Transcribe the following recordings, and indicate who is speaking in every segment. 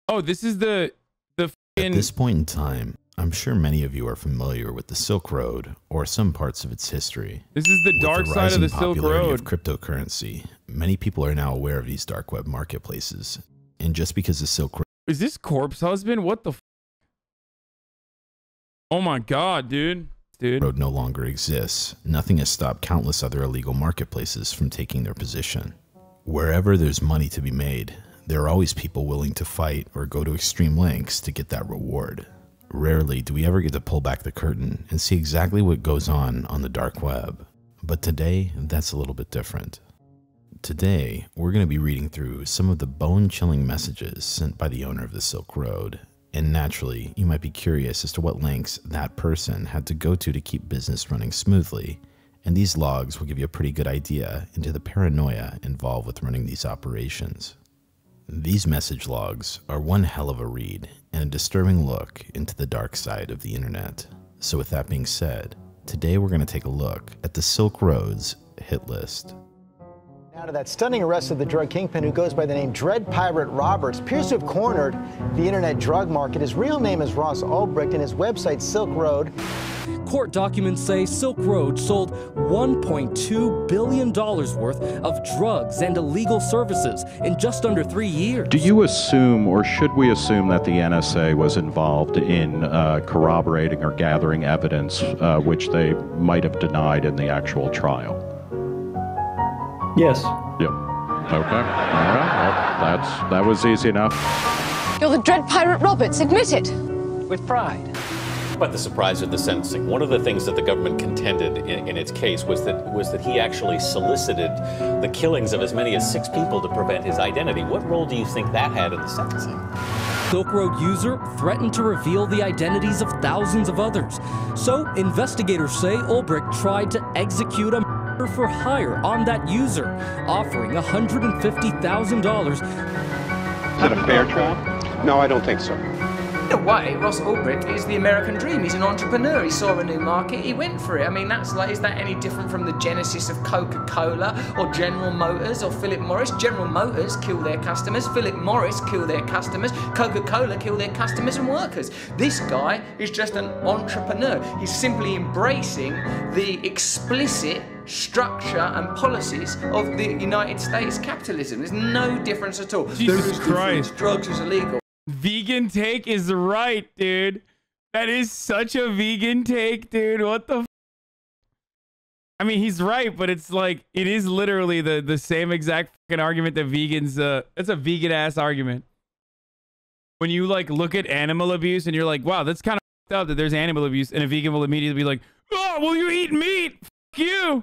Speaker 1: Oh, this is the
Speaker 2: At this point in time, I'm sure many of you are familiar with the Silk Road or some parts of its history.
Speaker 1: This is the dark side of the Silk Road.
Speaker 2: Of cryptocurrency, many people are now aware of these dark web marketplaces. And just because the Silk Road...
Speaker 1: Is this Corpse Husband? What the f? Oh my god, dude.
Speaker 2: Road no longer exists, nothing has stopped countless other illegal marketplaces from taking their position. Wherever there's money to be made, there are always people willing to fight or go to extreme lengths to get that reward. Rarely do we ever get to pull back the curtain and see exactly what goes on the dark web. But today, that's a little bit different. Today, we're going to be reading through some of the bone-chilling messages sent by the owner of the Silk Road. And naturally, you might be curious as to what lengths that person had to go to keep business running smoothly. And these logs will give you a pretty good idea into the paranoia involved with running these operations. These message logs are one hell of a read and a disturbing look into the dark side of the internet. So with that being said, today we're going to take a look at the Silk Road's hit list.
Speaker 3: Now to that stunning arrest of the drug kingpin who goes by the name Dread Pirate Roberts appears to have cornered the internet drug market. His real name is Ross Ulbricht and his website Silk Road.
Speaker 4: Court documents say Silk Road sold $1.2 billion worth of drugs and illegal services in just under 3 years.
Speaker 5: Do you assume, or should we assume, that the NSA was involved in corroborating or gathering evidence which they might have denied in the actual trial?
Speaker 6: Yes.
Speaker 5: Yep. Okay. All right. Well, that was easy enough.
Speaker 7: You're the Dread Pirate Roberts. Admit it.
Speaker 6: With pride.
Speaker 8: But the surprise of the sentencing, one of the things that the government contended in its case was that he actually solicited the killings of as many as 6 people to prevent his identity. What role do you think that had in the sentencing?
Speaker 4: Silk Road user threatened to reveal the identities of thousands of others. So investigators say Ulbricht tried to execute a murder for hire on that user, offering $150,000.
Speaker 9: Is it a fair trial? No, I don't think so.
Speaker 6: In a way, Ross Ulbricht is the American dream. He's an entrepreneur. He saw a new market. He went for it. I mean, is that any different from the genesis of Coca-Cola or General Motors or Philip Morris? General Motors kill their customers. Philip Morris kill their customers. Coca-Cola kill their customers and workers. This guy is just an entrepreneur. He's simply embracing the explicit structure and policies of the United States capitalism. There's no difference at all.
Speaker 1: Jesus Christ.
Speaker 6: Drugs is illegal.
Speaker 1: Vegan take is right, dude. That is such a vegan take, dude. What the f? I mean, he's right, but it's like, it is literally the same exact fucking argument that vegans, it's a vegan ass argument. When you like look at animal abuse and you're like, wow, that's kind of f***ed up that there's animal abuse, and a vegan will immediately be like, oh, well, you eat meat. F you.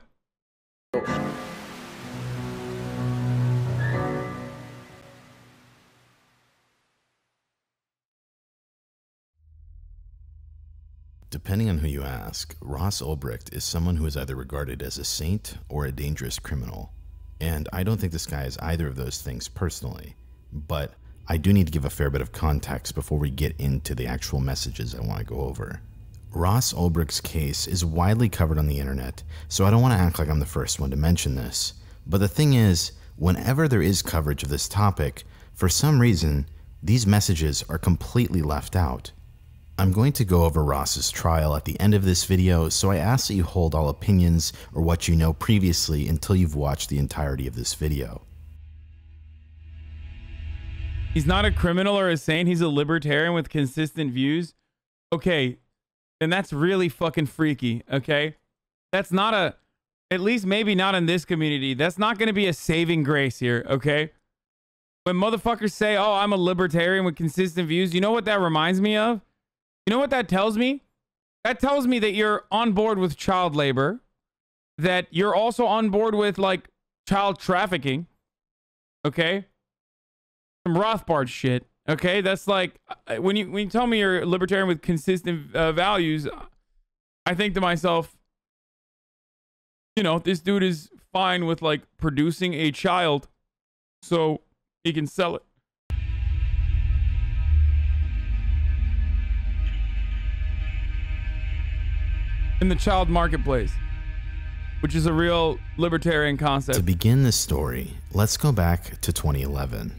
Speaker 2: Depending on who you ask, Ross Ulbricht is someone who is either regarded as a saint or a dangerous criminal. And I don't think this guy is either of those things personally, but I do need to give a fair bit of context before we get into the actual messages I want to go over. Ross Ulbricht's case is widely covered on the internet, so I don't want to act like I'm the first one to mention this. But the thing is, whenever there is coverage of this topic, for some reason, these messages are completely left out. I'm going to go over Ross's trial at the end of this video, so I ask that you hold all opinions or what you know previously until you've watched the entirety of this video.
Speaker 1: He's not a criminal or a saint. He's a libertarian with consistent views. Okay, then that's really fucking freaky, okay? That's not a, at least maybe not in this community, that's not going to be a saving grace here, okay? When motherfuckers say, oh, I'm a libertarian with consistent views, you know what that reminds me of? You know what that tells me? That tells me that you're on board with child labor, that you're also on board with, like, child trafficking, okay? Some Rothbard shit, okay? That's like, when you tell me you're a libertarian with consistent values, I think to myself, you know, this dude is fine with, like, producing a child so he can sell it. In the child marketplace, which is a real libertarian concept.
Speaker 2: To begin this story, let's go back to 2011.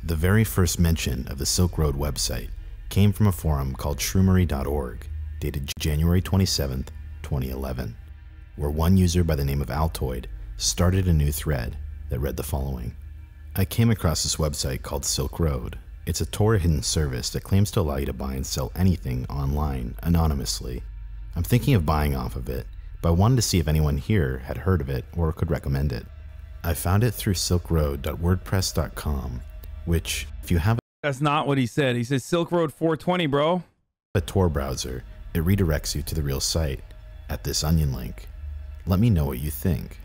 Speaker 2: The very first mention of the Silk Road website came from a forum called shroomery.org, dated January 27th, 2011, where one user by the name of Altoid started a new thread that read the following. I came across this website called Silk Road. It's a Tor hidden service that claims to allow you to buy and sell anything online anonymously. I'm thinking of buying off of it, but I wanted to see if anyone here had heard of it or could recommend it. I found it through silkroad.wordpress.com, which, if you have
Speaker 1: That's not what he said. He says Silk Road 420, bro.
Speaker 2: a Tor browser, it redirects you to the real site at this onion link. Let me know what you think.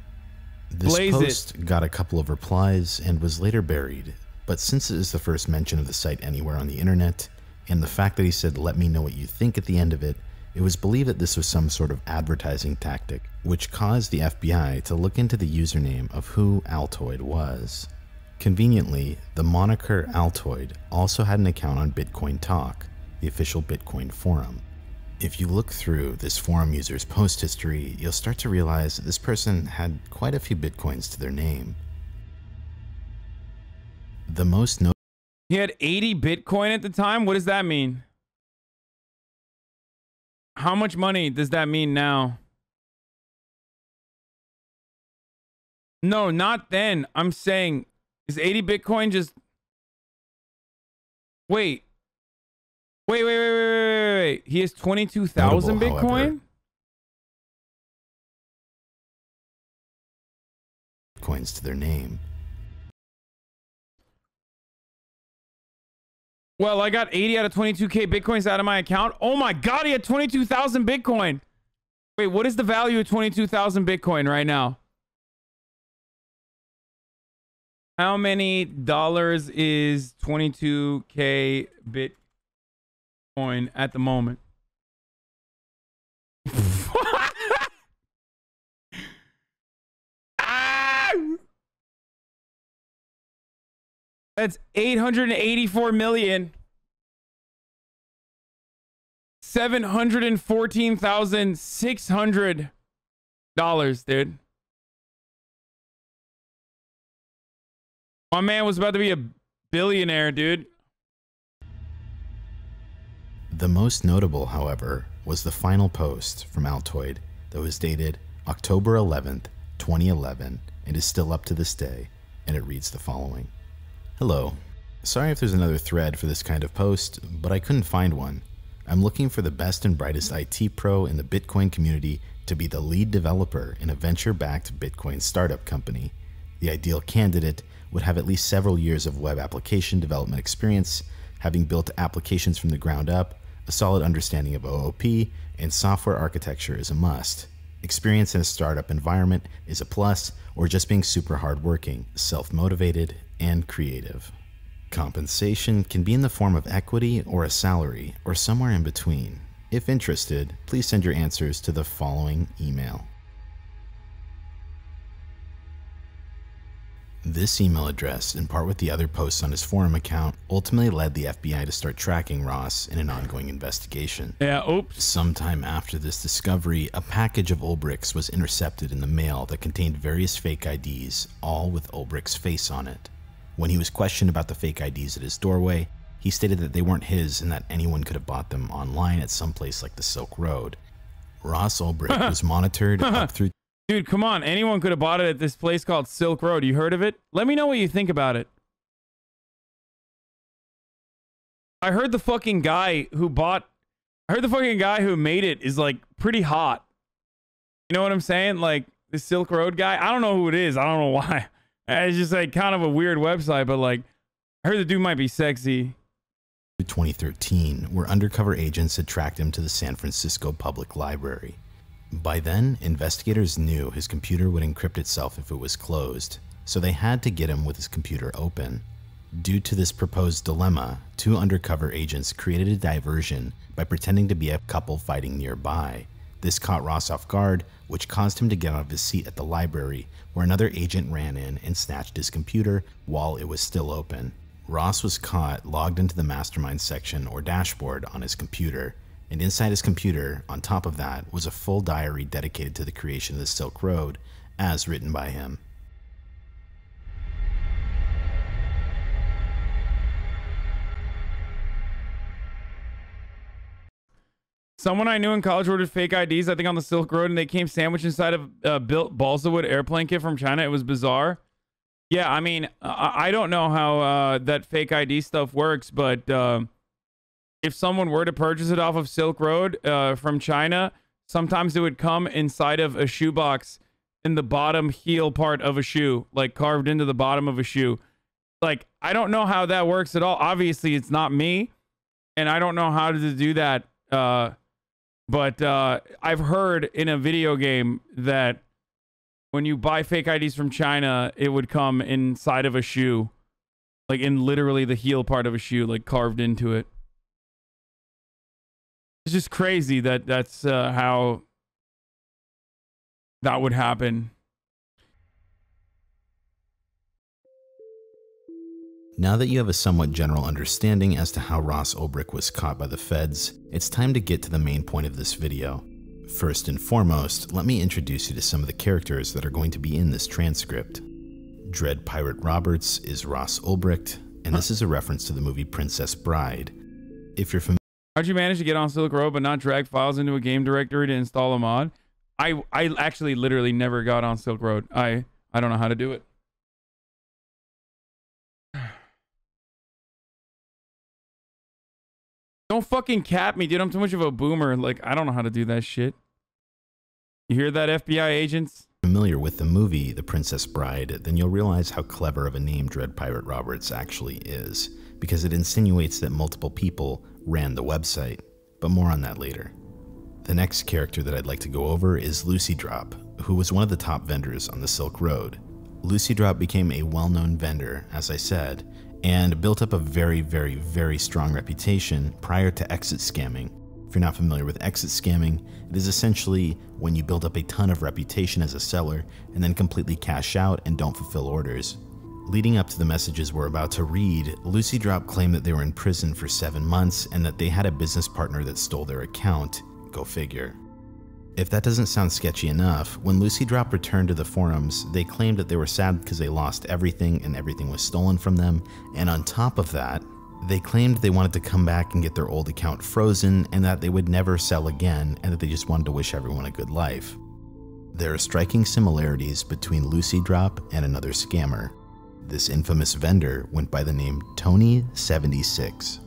Speaker 2: This
Speaker 1: Blaze
Speaker 2: post got a couple of replies and was later buried, but since it is the first mention of the site anywhere on the internet, and the fact that he said let me know what you think at the end of it, it was believed that this was some sort of advertising tactic, which caused the FBI to look into the username of who Altoid was. Conveniently, the moniker Altoid also had an account on Bitcoin Talk, the official Bitcoin forum. If you look through this forum user's post history, you'll start to realize that this person had quite a few Bitcoins to their name. The most notable.
Speaker 1: He had 80 Bitcoin at the time? What does that mean? How much money does that mean now? No, not then. I'm saying, is 80 Bitcoin just... Wait. Wait. He has 22,000
Speaker 2: Notable,
Speaker 1: Bitcoin?
Speaker 2: however, Bitcoins to their name.
Speaker 1: Well, I got 80 out of 22K Bitcoins out of my account. Oh my God, he had 22,000 Bitcoin. Wait, what is the value of 22,000 Bitcoin right now? How many dollars is 22K Bitcoin at the moment? That's 884,714,600 dollars, dude. My man was about to be a billionaire, dude.
Speaker 2: The most notable, however, was the final post from Altoid that was dated October 11th, 2011, and is still up to this day, and it reads the following. Hello. Sorry if there's another thread for this kind of post, but I couldn't find one. I'm looking for the best and brightest IT pro in the Bitcoin community to be the lead developer in a venture-backed Bitcoin startup company. The ideal candidate would have at least several years of web application development experience, having built applications from the ground up, a solid understanding of OOP, and software architecture is a must. Experience in a startup environment is a plus, or just being super hardworking, self-motivated, and creative. Compensation can be in the form of equity or a salary, or somewhere in between. If interested, please send your answers to the following email. This email address, in part with the other posts on his forum account, ultimately led the FBI to start tracking Ross in an ongoing investigation.
Speaker 1: Yeah, oops.
Speaker 2: Sometime after this discovery, a package of Ulbricht's was intercepted in the mail that contained various fake IDs, all with Ulbricht's face on it. When he was questioned about the fake IDs at his doorway, he stated that they weren't his and that anyone could have bought them online at some place like the Silk Road. Ross Ulbricht was monitored up through...
Speaker 1: Dude, come on. Anyone could have bought it at this place called Silk Road. You heard of it? Let me know what you think about it. I heard the fucking guy who made it is like pretty hot. You know what I'm saying? Like the Silk Road guy. I don't know who it is. I don't know why. It's just like kind of a weird website, but like I heard the dude might be sexy.
Speaker 2: 2013, where undercover agents had tracked him to the San Francisco Public Library. By then, investigators knew his computer would encrypt itself if it was closed, so they had to get him with his computer open. Due to this proposed dilemma, two undercover agents created a diversion by pretending to be a couple fighting nearby. This caught Ross off guard, which caused him to get out of his seat at the library, where another agent ran in and snatched his computer while it was still open. Ross was caught logged into the mastermind section or dashboard on his computer, and inside his computer, on top of that, was a full diary dedicated to the creation of the Silk Road, as written by him.
Speaker 1: Someone I knew in college ordered fake IDs, I think on the Silk Road, and they came sandwiched inside of a built balsa wood airplane kit from China. It was bizarre. Yeah, I mean, I don't know how that fake ID stuff works, but if someone were to purchase it off of Silk Road from China, sometimes it would come inside of a shoebox in the bottom heel part of a shoe, like carved into the bottom of a shoe. Like, I don't know how that works at all. Obviously, it's not me, and I don't know how to do that. But I've heard in a video game that when you buy fake IDs from China, it would come inside of a shoe, like in literally the heel part of a shoe, like carved into it. It's just crazy that that's how that would happen.
Speaker 2: Now that you have a somewhat general understanding as to how Ross Ulbricht was caught by the feds, it's time to get to the main point of this video. First and foremost, let me introduce you to some of the characters that are going to be in this transcript. Dread Pirate Roberts is Ross Ulbricht, and this is a reference to the movie Princess Bride. If you're familiar...
Speaker 1: How'd you manage to get on Silk Road but not drag files into a game directory to install a mod? I actually literally never got on Silk Road. I don't know how to do it. Don't fucking cap me, dude. I'm too much of a boomer. Like, I don't know how to do that shit. You hear that, FBI agents?
Speaker 2: Familiar with the movie The Princess Bride, then you'll realize how clever of a name Dread Pirate Roberts actually is, because it insinuates that multiple people ran the website, but more on that later. The next character that I'd like to go over is Lucy Drop, who was one of the top vendors on the Silk Road. Lucy Drop became a well-known vendor, as I said, and built up a very strong reputation prior to exit scamming. If you're not familiar with exit scamming, it is essentially when you build up a ton of reputation as a seller and then completely cash out and don't fulfill orders. Leading up to the messages we're about to read, Lucy Drop claimed that they were in prison for 7 months and that they had a business partner that stole their account. Go figure. If that doesn't sound sketchy enough, when Lucy Drop returned to the forums, they claimed that they were sad because they lost everything and everything was stolen from them, and on top of that, they claimed they wanted to come back and get their old account frozen and that they would never sell again and that they just wanted to wish everyone a good life. There are striking similarities between Lucy Drop and another scammer. This infamous vendor went by the name Tony76.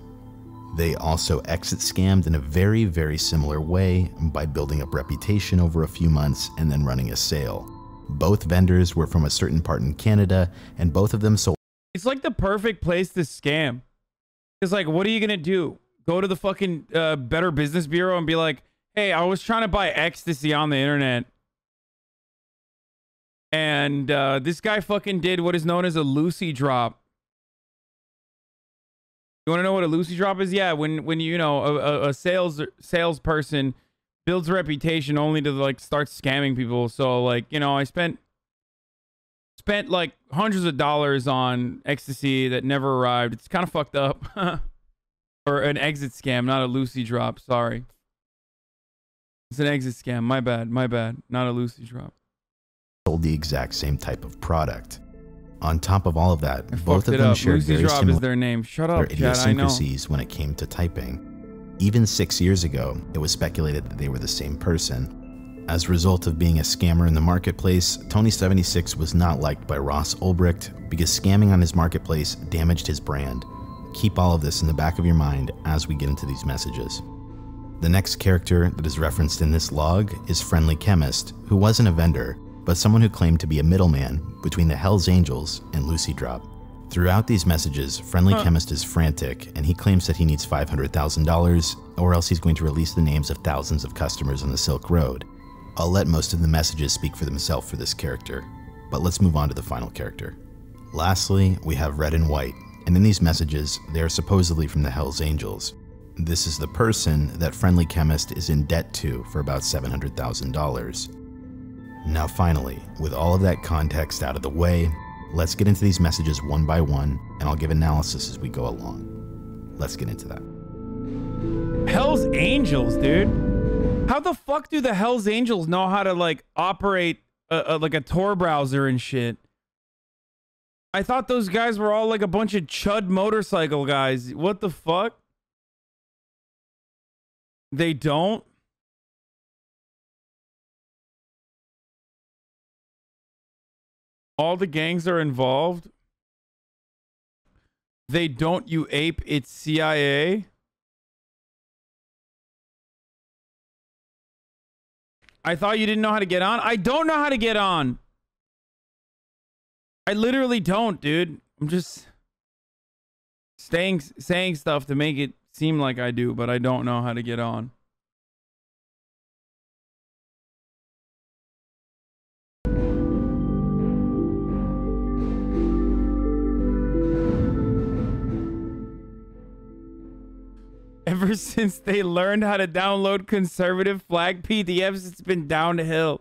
Speaker 2: They also exit scammed in a very similar way by building up reputation over a few months and then running a sale. Both vendors were from a certain part in Canada and both of them sold.
Speaker 1: It's like the perfect place to scam. It's like, what are you gonna do? Go to the fucking Better Business Bureau and be like, hey, I was trying to buy ecstasy on the internet. And this guy fucking did what is known as a Lucy Drop. You want to know what a Lucy Drop is? Yeah, when you know a salesperson builds a reputation only to like start scamming people. So like, you know, I spent like hundreds of dollars on ecstasy that never arrived. It's kind of fucked up. Or an exit scam, not a Lucy Drop. Sorry. It's an exit scam. My bad. Not a Lucy Drop.
Speaker 2: Sold the exact same type of product. On top of all of that, both of them shared very similar
Speaker 1: their name. Shut up,
Speaker 2: idiosyncrasies when it came to typing. Even 6 years ago, it was speculated that they were the same person. As a result of being a scammer in the marketplace, Tony76 was not liked by Ross Ulbricht because scamming on his marketplace damaged his brand. Keep all of this in the back of your mind as we get into these messages. The next character that is referenced in this log is Friendly Chemist, who wasn't a vendor, but someone who claimed to be a middleman between the Hells Angels and Lucy Drop. Throughout these messages, Friendly Chemist is frantic, and he claims that he needs $500,000, or else he's going to release the names of thousands of customers on the Silk Road. I'll let most of the messages speak for themselves for this character, but let's move on to the final character. Lastly, we have Red and White, and in these messages, they are supposedly from the Hells Angels. This is the person that Friendly Chemist is in debt to for about $700,000. Now finally, with all of that context out of the way, let's get into these messages one by one, and I'll give analysis as we go along. Let's get into that.
Speaker 1: Hells Angels, dude. How the fuck do the Hells Angels know how to like operate like a Tor browser and shit? I thought those guys were all like a bunch of chud motorcycle guys. What the fuck? They don't? All the gangs are involved? They don't, you ape, it's CIA? I thought you didn't know how to get on? I don't know how to get on. I literally don't, dude. I'm just saying stuff to make it seem like I do, but I don't know how to get on. Ever since they learned how to download conservative flag PDFs, it's been downhill.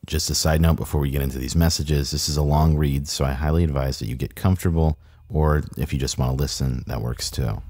Speaker 2: Just a side note before we get into these messages, this is a long read, so I highly advise that you get comfortable, or if you just want to listen, that works too.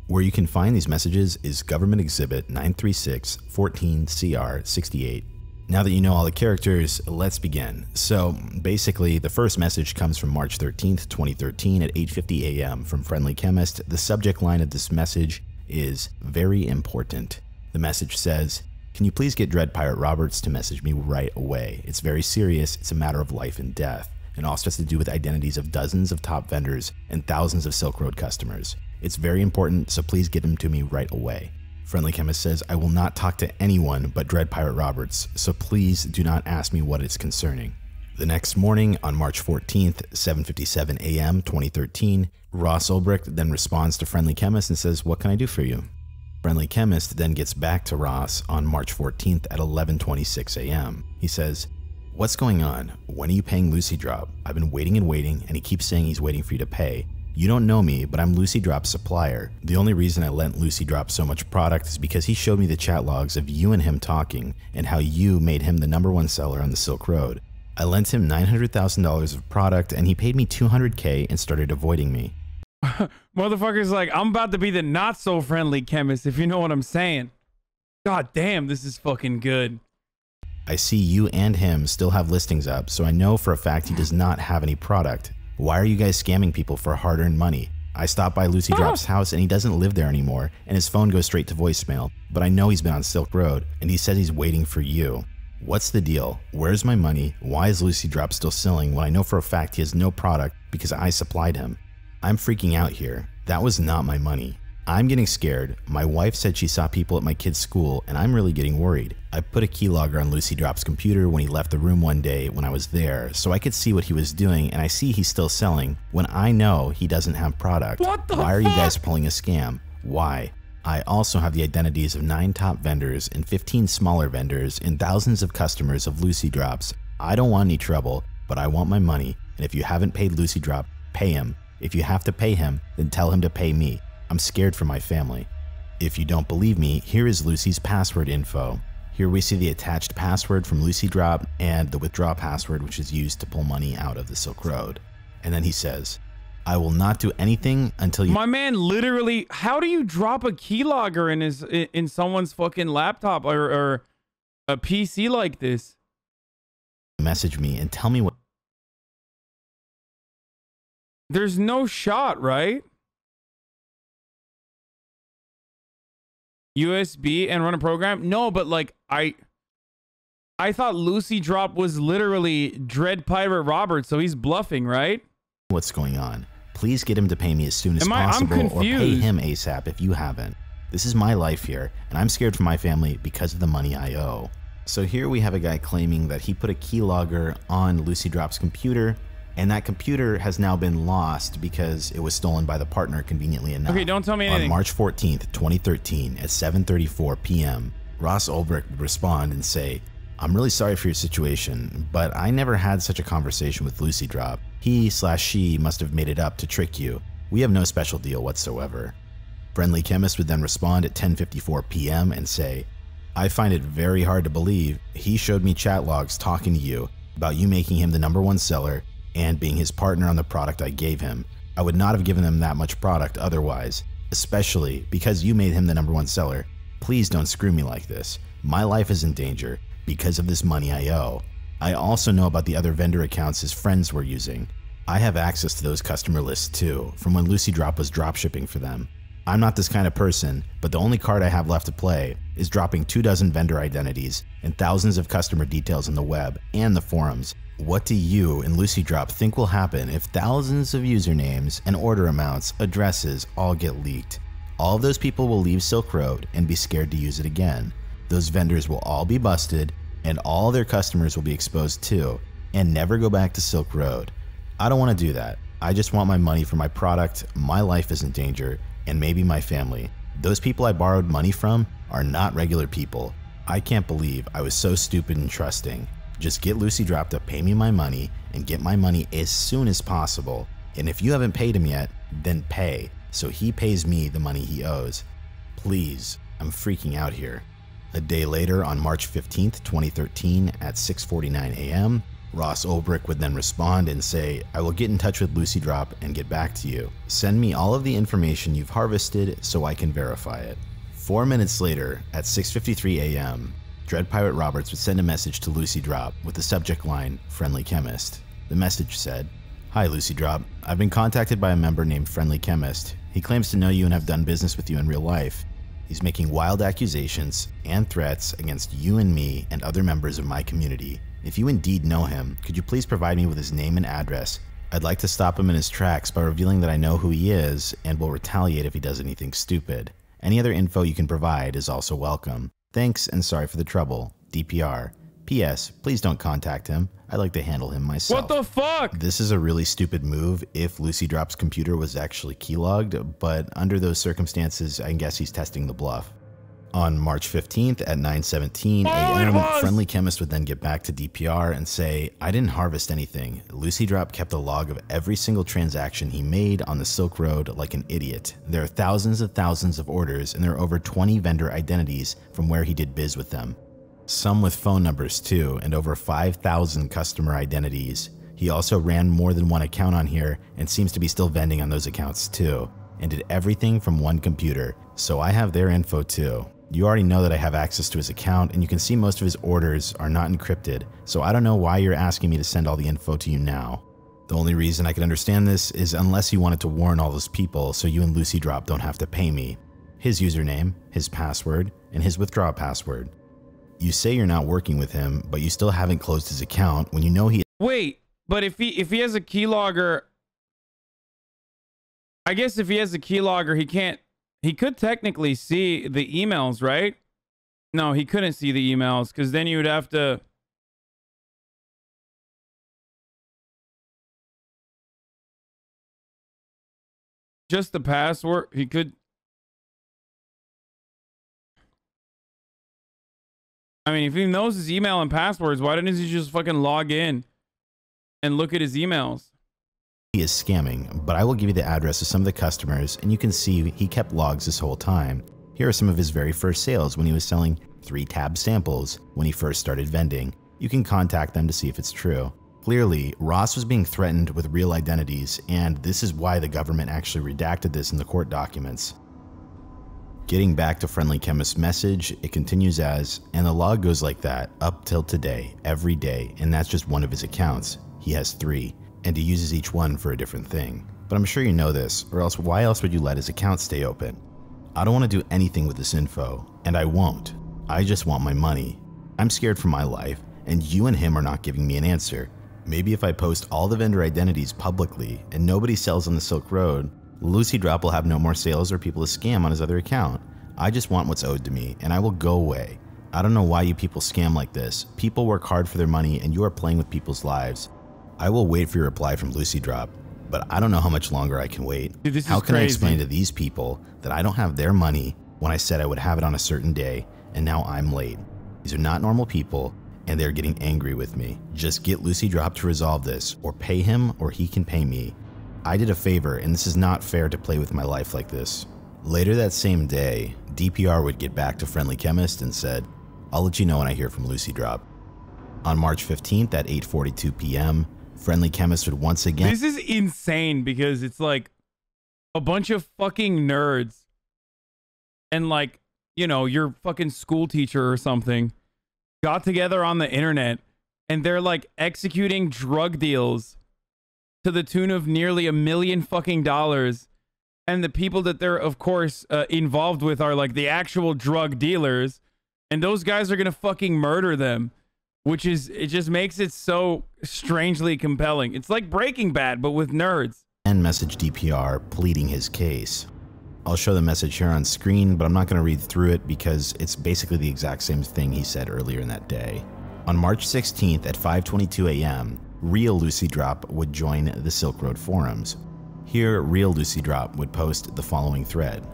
Speaker 2: Where you can find these messages is Government Exhibit 936-14-CR-68. Now that you know all the characters, let's begin. So basically, the first message comes from March 13th, 2013 at 8:50 a.m. from Friendly Chemist. The subject line of this message is very important. The message says, "Can you please get Dread Pirate Roberts to message me right away? It's very serious. It's a matter of life and death. It also has to do with identities of dozens of top vendors and thousands of Silk Road customers. It's very important, so please get him to me right away." Friendly Chemist says, "I will not talk to anyone but Dread Pirate Roberts, so please do not ask me what it's concerning." The next morning, on March 14th, 7:57 a.m. 2013, Ross Ulbricht then responds to Friendly Chemist and says, "What can I do for you?" Friendly Chemist then gets back to Ross on March 14th at 11:26 a.m. He says, "What's going on? When are you paying Lucy Drop? I've been waiting and waiting, and he keeps saying he's waiting for you to pay. You don't know me, but I'm Lucy Drop's supplier. The only reason I lent Lucy Drop so much product is because he showed me the chat logs of you and him talking and how you made him the #1 seller on the Silk Road. I lent him $900,000 of product and he paid me $200K and started avoiding me."
Speaker 1: Motherfucker's like, I'm about to be the not so friendly chemist, if you know what I'm saying. God damn, this is fucking good.
Speaker 2: "I see you and him still have listings up, so I know for a fact he does not have any product. Why are you guys scamming people for hard-earned money? I stopped by Lucy Drop's house and he doesn't live there anymore, and his phone goes straight to voicemail, but I know he's been on Silk Road, and he says he's waiting for you. What's the deal? Where's my money? Why is Lucy Drop still selling when I know for a fact he has no product because I supplied him? I'm freaking out here. That was not my money. I'm getting scared. My wife said she saw people at my kid's school, and I'm really getting worried. I put a keylogger on Lucy Drop's computer when he left the room one day when I was there, so I could see what he was doing, and I see he's still selling when I know he doesn't have product. Why are you guys pulling a scam? Why? I also have the identities of 9 top vendors and 15 smaller vendors and thousands of customers of Lucy Drops. I don't want any trouble, but I want my money, and if you haven't paid Lucy Drop, pay him. If you have to pay him, then tell him to pay me. I'm scared for my family. If you don't believe me, here is Lucy's password info. Here we see the attached password from Lucy Drop and the withdraw password, which is used to pull money out of the Silk Road." And then he says, "I will not do anything until you..."
Speaker 1: My man literally, how do you drop a keylogger in someone's fucking laptop or a PC like this?
Speaker 2: "Message me and tell me what..."
Speaker 1: There's no shot, right? USB and run a program? No, but like I thought Lucy Drop was literally Dread Pirate Roberts, so he's bluffing, right?
Speaker 2: "What's going on? Please get him to pay me as soon as possible, or pay him ASAP if you haven't. This is my life here, and I'm scared for my family because of the money I owe." So here we have a guy claiming that he put a keylogger on Lucy Drop's computer, and that computer has now been lost because it was stolen by the partner, conveniently enough.
Speaker 1: Okay, don't tell me anything.
Speaker 2: On March 14th, 2013 at 7:34 p.m., Ross Ulbricht would respond and say, "I'm really sorry for your situation, but I never had such a conversation with Lucy Drop. He/she must have made it up to trick you. We have no special deal whatsoever." Friendly Chemist would then respond at 10:54 p.m. and say, "I find it very hard to believe. He showed me chat logs talking to you about you making him the #1 seller and being his partner on the product I gave him. I would not have given him that much product otherwise, especially because you made him the #1 seller. Please don't screw me like this. My life is in danger because of this money I owe. I also know about the other vendor accounts his friends were using. I have access to those customer lists too, from when Lucy Drop was dropshipping for them. I'm not this kind of person, but the only card I have left to play is dropping 24 vendor identities and thousands of customer details on the web and the forums. What do you and Lucy Drop think will happen if thousands of usernames and order amounts, addresses all get leaked? All of those people will leave Silk Road and be scared to use it again. Those vendors will all be busted and all their customers will be exposed too, and never go back to Silk Road. I don't want to do that. I just want my money for my product, my life is in danger, and maybe my family. Those people I borrowed money from are not regular people. I can't believe I was so stupid and trusting. Just get Lucy Drop to pay me my money and get my money as soon as possible. And if you haven't paid him yet, then pay, so he pays me the money he owes. Please, I'm freaking out here. A day later, on March 15th, 2013 at 6:49 a.m., Ross Ulbricht would then respond and say, I will get in touch with Lucy Drop and get back to you. Send me all of the information you've harvested so I can verify it. 4 minutes later, at 6:53 a.m., Dread Pirate Roberts would send a message to Lucy Drop with the subject line, Friendly Chemist. The message said, Hi Lucy Drop, I've been contacted by a member named Friendly Chemist. He claims to know you and have done business with you in real life. He's making wild accusations and threats against you and me and other members of my community. If you indeed know him, could you please provide me with his name and address? I'd like to stop him in his tracks by revealing that I know who he is and will retaliate if he does anything stupid. Any other info you can provide is also welcome. Thanks and sorry for the trouble. DPR. P.S. Please don't contact him. I'd like to handle him myself.
Speaker 1: What the fuck?
Speaker 2: This is a really stupid move if Lucy Drop's computer was actually keylogged, but under those circumstances, I guess he's testing the bluff. On March 15th at 9:17 a.m., Friendly Chemist would then get back to DPR and say, I didn't harvest anything. Lucy Drop kept a log of every single transaction he made on the Silk Road like an idiot. There are thousands of orders and there are over 20 vendor identities from where he did biz with them. Some with phone numbers too, and over 5,000 customer identities. He also ran more than one account on here and seems to be still vending on those accounts too, and did everything from one computer. So I have their info too. You already know that I have access to his account and you can see most of his orders are not encrypted, so I don't know why you're asking me to send all the info to you now. The only reason I can understand this is unless you wanted to warn all those people so you and Lucy Drop don't have to pay me. His username, his password, and his withdraw password. You say you're not working with him, but you still haven't closed his account when you know he—
Speaker 1: Wait, but if he has a keylogger, I guess if he has a keylogger, he could technically see the emails, right? No, he couldn't see the emails because then you would have to. Just the password, he could. I mean, if he knows his email and passwords, why didn't he just fucking log in and look at his emails?
Speaker 2: He is scamming, but I will give you the address of some of the customers and you can see he kept logs this whole time. Here are some of his very first sales when he was selling 3 tab samples when he first started vending. You can contact them to see if it's true. Clearly, Ross was being threatened with real identities, and this is why the government actually redacted this in the court documents. Getting back to Friendly Chemist's message, it continues as, and the log goes like that up till today, every day, and that's just one of his accounts. He has 3, and he uses each one for a different thing. But I'm sure you know this, or else why else would you let his account stay open? I don't want to do anything with this info, and I won't. I just want my money. I'm scared for my life, and you and him are not giving me an answer. Maybe if I post all the vendor identities publicly and nobody sells on the Silk Road, Lucy Drop will have no more sales or people to scam on his other account. I just want what's owed to me, and I will go away. I don't know why you people scam like this. People work hard for their money, and you are playing with people's lives. I will wait for your reply from Lucy Drop, but I don't know how much longer I can wait.
Speaker 1: Dude,
Speaker 2: how can I explain to these people that I don't have their money when I said I would have it on a certain day, and now I'm late? These are not normal people, and they're getting angry with me. Just get Lucy Drop to resolve this, or pay him, or he can pay me. I did a favor, and this is not fair to play with my life like this. Later that same day, DPR would get back to Friendly Chemist and said, I'll let you know when I hear from Lucy Drop. On March 15th at 8:42 p.m., Friendly Chemist would once again—
Speaker 1: This is insane because it's like a bunch of fucking nerds and like, you know, your fucking school teacher or something got together on the internet and they're like executing drug deals to the tune of nearly $1 million fucking dollars and the people that they're, of course, involved with are like the actual drug dealers, and those guys are gonna fucking murder them, which is, it just makes it so strangely compelling. It's like Breaking Bad, but with nerds.
Speaker 2: And messaged DPR pleading his case. I'll show the message here on screen, but I'm not going to read through it because it's basically the exact same thing he said earlier in that day. On March 16th at 5:22 a.m., Real Lucy Drop would join the Silk Road forums. Here, Real Lucy Drop would post the following thread.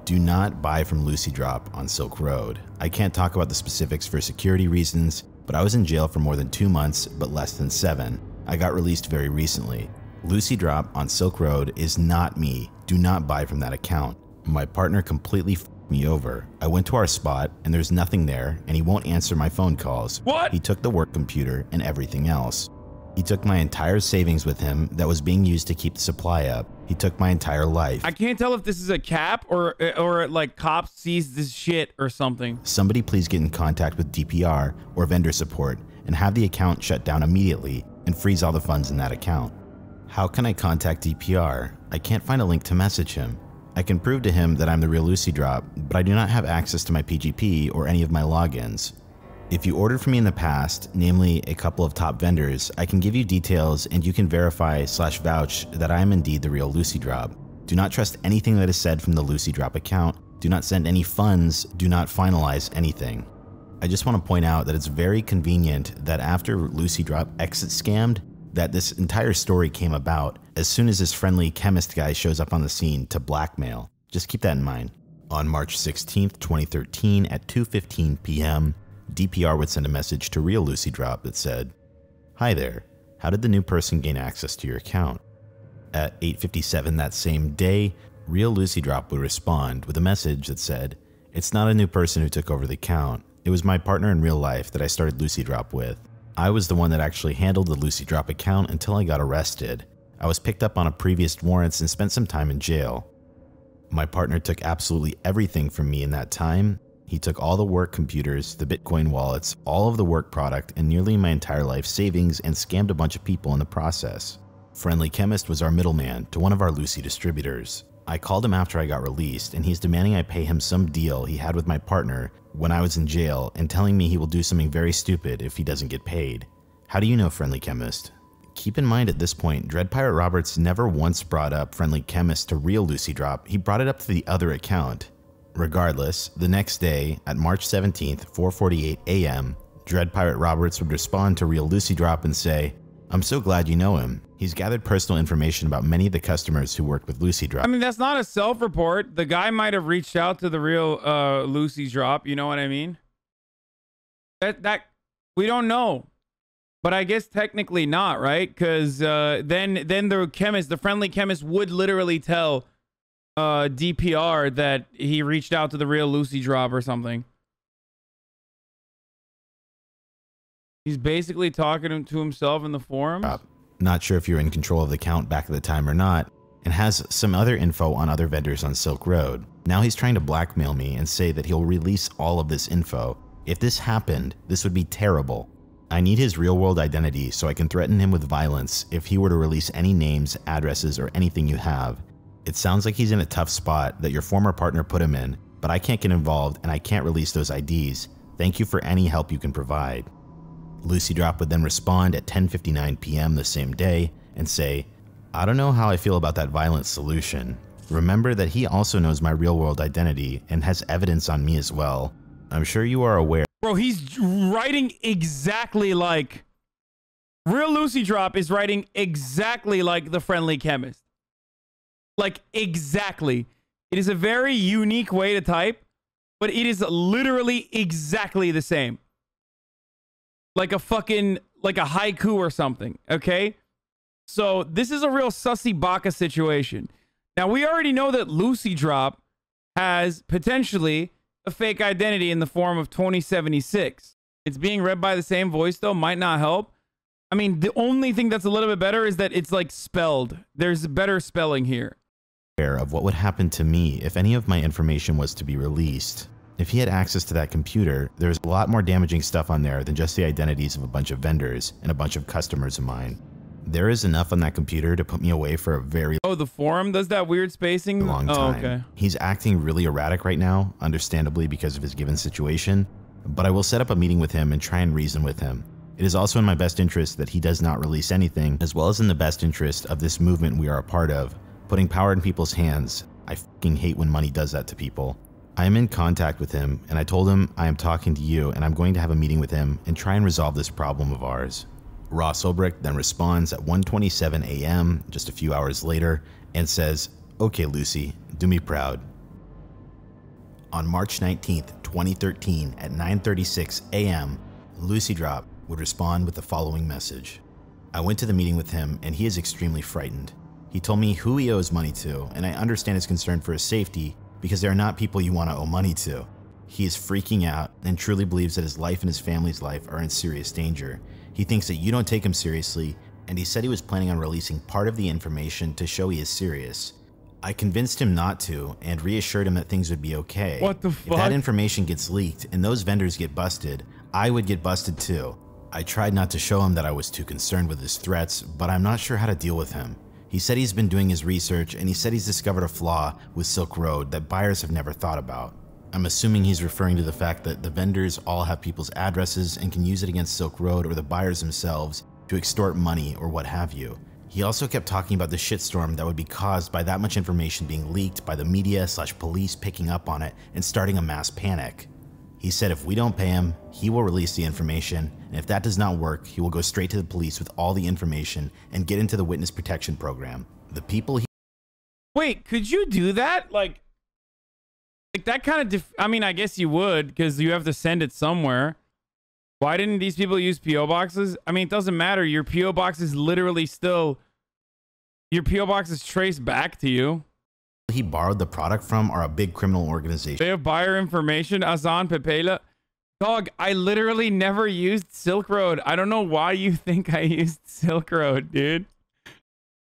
Speaker 2: Do not buy from Lucy Drop on Silk Road. I can't talk about the specifics for security reasons, but I was in jail for more than 2 months, but less than 7. I got released very recently. Lucy Drop on Silk Road is not me. Do not buy from that account. My partner completely f***ed me over. I went to our spot and there's nothing there and he won't answer my phone calls.
Speaker 1: What?
Speaker 2: He took the work computer and everything else. He took my entire savings with him that was being used to keep the supply up. He took my entire life.
Speaker 1: I can't tell if this is a cap or like cops sees this shit or something.
Speaker 2: Somebody please get in contact with DPR or vendor support and have the account shut down immediately and freeze all the funds in that account. How can I contact DPR? I can't find a link to message him. I can prove to him that I'm the real Lucy Drop, but I do not have access to my PGP or any of my logins. If you ordered from me in the past, namely a couple of top vendors, I can give you details and you can verify/vouch that I am indeed the real Lucy Drop. Do not trust anything that is said from the Lucy Drop account. Do not send any funds. Do not finalize anything. I just want to point out that it's very convenient that after Lucy Drop exit scammed, that this entire story came about as soon as this friendly chemist guy shows up on the scene to blackmail. Just keep that in mind. On March 16th, 2013 at 2:15 p.m., DPR would send a message to Real Lucy Drop that said, "Hi there, how did the new person gain access to your account?" At 8:57 that same day, Real Lucy Drop would respond with a message that said, "It's not a new person who took over the account. It was my partner in real life that I started Lucy Drop with. I was the one that actually handled the Lucy Drop account until I got arrested. I was picked up on a previous warrants and spent some time in jail. My partner took absolutely everything from me in that time. He took all the work computers, the Bitcoin wallets, all of the work product, and nearly my entire life savings and scammed a bunch of people in the process. Friendly Chemist was our middleman to one of our Lucy distributors. I called him after I got released and he's demanding I pay him some deal he had with my partner when I was in jail and telling me he will do something very stupid if he doesn't get paid. How do you know Friendly Chemist?" Keep in mind at this point, Dread Pirate Roberts never once brought up Friendly Chemist to Real Lucy Drop. He brought it up to the other account. Regardless, the next day at March 17th, 4:48 a.m., Dread Pirate Roberts would respond to Real Lucy Drop and say, "I'm so glad you know him. He's gathered personal information about many of the customers who worked with Lucy Drop."
Speaker 1: I mean, that's not a self-report. The guy might have reached out to the real Lucy Drop. You know what I mean? That we don't know, but I guess technically not, right? Because then the chemist, the friendly chemist, would literally tell DPR that he reached out to the real Lucy Drop or something. He's basically talking to himself in the forums.
Speaker 2: Not sure if you're in control of the account back at the time or not, and has some other info on other vendors on Silk Road. Now he's trying to blackmail me and say that he'll release all of this info. If this happened, this would be terrible. I need his real-world identity so I can threaten him with violence if he were to release any names, addresses, or anything you have. It sounds like he's in a tough spot that your former partner put him in, but I can't get involved and I can't release those IDs. Thank you for any help you can provide." Lucy Drop would then respond at 10:59 p.m. the same day and say, "I don't know how I feel about that violent solution. Remember that he also knows my real-world identity and has evidence on me as well. I'm sure you are aware."
Speaker 1: Bro, he's writing exactly like... Real Lucy Drop is writing exactly like the friendly chemist. Like, exactly. It is a very unique way to type, but it is literally exactly the same. Like a fucking, like a haiku or something, okay? So this is a real sussy baka situation. Now, we already know that Lucy Drop has potentially a fake identity in the form of 2076. It's being read by the same voice, though, might not help. I mean, the only thing that's a little bit better is that it's like spelled. There's better spelling here.
Speaker 2: Of what would happen to me if any of my information was to be released. If he had access to that computer, there's a lot more damaging stuff on there than just the identities of a bunch of vendors and a bunch of customers of mine. There is enough on that computer to put me away for a very
Speaker 1: the forum does that weird spacing?
Speaker 2: long time.
Speaker 1: Okay.
Speaker 2: He's acting really erratic right now, understandably because of his given situation, but I will set up a meeting with him and try and reason with him. It is also in my best interest that he does not release anything, as well as in the best interest of this movement we are a part of, putting power in people's hands. I fucking hate when money does that to people. I am in contact with him, and I told him I am talking to you and I'm going to have a meeting with him and try and resolve this problem of ours. Ross Ulbricht then responds at 1:27 a.m., just a few hours later, and says, "Okay, Lucy, do me proud." On March 19th, 2013 at 9:36 a.m., Lucy Drop would respond with the following message. I went to the meeting with him and he is extremely frightened. He told me who he owes money to, and I understand his concern for his safety because they're not people you want to owe money to. He is freaking out and truly believes that his life and his family's life are in serious danger. He thinks that you don't take him seriously, and he said he was planning on releasing part of the information to show he is serious. I convinced him not to and reassured him that things would be okay.
Speaker 1: What the fuck?
Speaker 2: If that information gets leaked and those vendors get busted, I would get busted too. I tried not to show him that I was too concerned with his threats, but I'm not sure how to deal with him. He said he's been doing his research and he said he's discovered a flaw with Silk Road that buyers have never thought about. I'm assuming he's referring to the fact that the vendors all have people's addresses and can use it against Silk Road or the buyers themselves to extort money or what have you. He also kept talking about the shitstorm that would be caused by that much information being leaked by the media/police picking up on it and starting a mass panic. He said if we don't pay him, he will release the information, and if that does not work, he will go straight to the police with all the information and get into the witness protection program. The people he—
Speaker 1: Wait, could you do that? Like that kind of, I mean, I guess you would because you have to send it somewhere. Why didn't these people use P.O. boxes? I mean, it doesn't matter. Your P.O. box is literally still, your P.O. box is traced back to you.
Speaker 2: He borrowed the product from are a big criminal organization.
Speaker 1: They have buyer information. Hasan Piker. Dog, I literally never used Silk Road. I don't know why you think I used Silk Road, dude.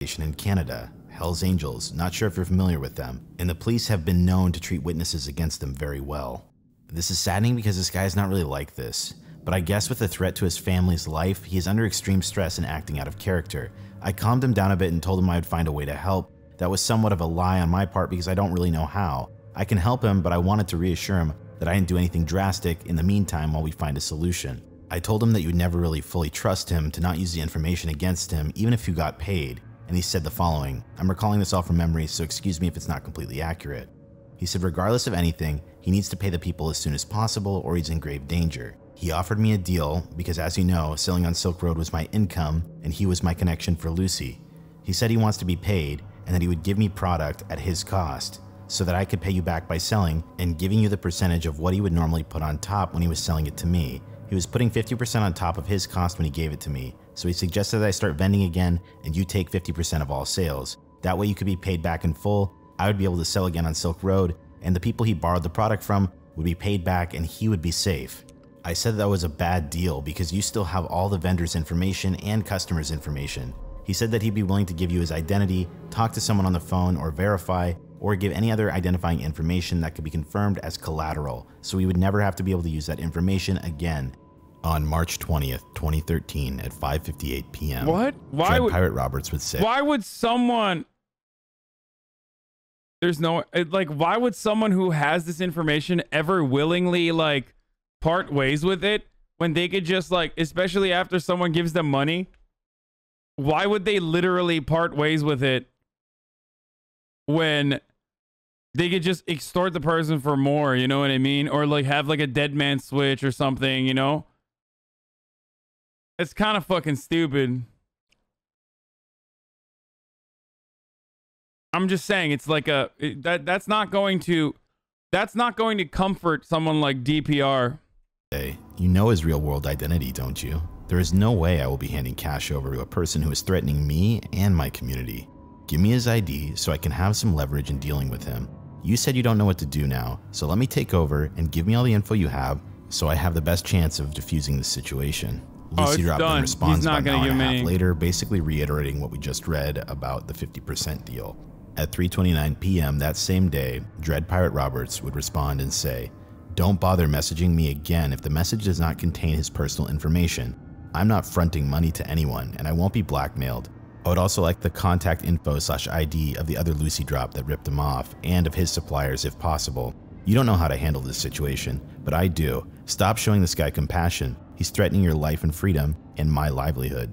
Speaker 2: In Canada, Hell's Angels, not sure if you're familiar with them, and the police have been known to treat witnesses against them very well. This is saddening because this guy is not really like this, but I guess with the threat to his family's life, he is under extreme stress and acting out of character. I calmed him down a bit and told him I would find a way to help. That was somewhat of a lie on my part because I don't really know how. I can help him, but I wanted to reassure him that I didn't do anything drastic in the meantime while we find a solution. I told him that you'd never really fully trust him to not use the information against him even if you got paid, and he said the following. I'm recalling this all from memory, so excuse me if it's not completely accurate. He said regardless of anything, he needs to pay the people as soon as possible or he's in grave danger. He offered me a deal because, as you know, selling on Silk Road was my income and he was my connection for Lucy. He said he wants to be paid and that he would give me product at his cost so that I could pay you back by selling and giving you the percentage of what he would normally put on top when he was selling it to me. He was putting 50% on top of his cost when he gave it to me, so he suggested that I start vending again and you take 50% of all sales. That way you could be paid back in full, I would be able to sell again on Silk Road, and the people he borrowed the product from would be paid back and he would be safe. I said that was a bad deal because you still have all the vendor's information and customers' information. He said that he'd be willing to give you his identity, talk to someone on the phone or verify, or give any other identifying information that could be confirmed as collateral, so we would never have to be able to use that information again. On March 20th, 2013 at 5:58 p.m.
Speaker 1: What? Why would
Speaker 2: Pirate Roberts would say,
Speaker 1: why would someone, there's no, like, why would someone who has this information ever willingly, like, part ways with it when they could just, like, especially after someone gives them money, why would they literally part ways with it when they could just extort the person for more, you know what I mean? Or like have like a dead man switch or something, you know? It's kind of fucking stupid. I'm just saying it's like a that's not going to comfort someone like DPR.
Speaker 2: Hey, you know his real world identity, don't you? There is no way I will be handing cash over to a person who is threatening me and my community. Give me his ID so I can have some leverage in dealing with him. You said you don't know what to do now, so let me take over and give me all the info you have so I have the best chance of diffusing the situation. Lucy Drop then responds about an hour and a half later, basically reiterating what we just read about the 50% deal. At 3:29 p.m. that same day, Dread Pirate Roberts would respond and say, "Don't bother messaging me again if the message does not contain his personal information. I'm not fronting money to anyone and I won't be blackmailed. I would also like the contact info/ID of the other Lucy drop that ripped him off, and of his suppliers if possible. You don't know how to handle this situation, but I do. Stop showing this guy compassion. He's threatening your life and freedom and my livelihood.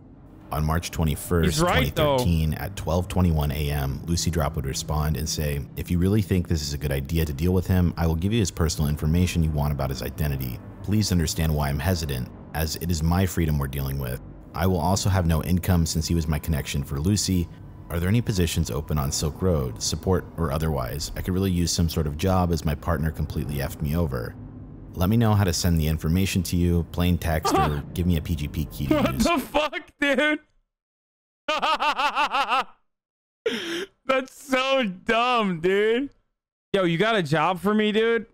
Speaker 2: On March 21st, 2013, at 12:21 a.m., Lucy Drop would respond and say, if you really think this is a good idea to deal with him, I will give you his personal information you want about his identity. Please understand why I'm hesitant, as it is my freedom we're dealing with. I will also have no income since he was my connection for Lucy. Are there any positions open on Silk Road, support or otherwise? I could really use some sort of job as my partner completely effed me over. Let me know how to send the information to you, plain text, or give me a PGP key to use.
Speaker 1: What the fuck, dude? That's so dumb, dude. Yo, you got a job for me, dude?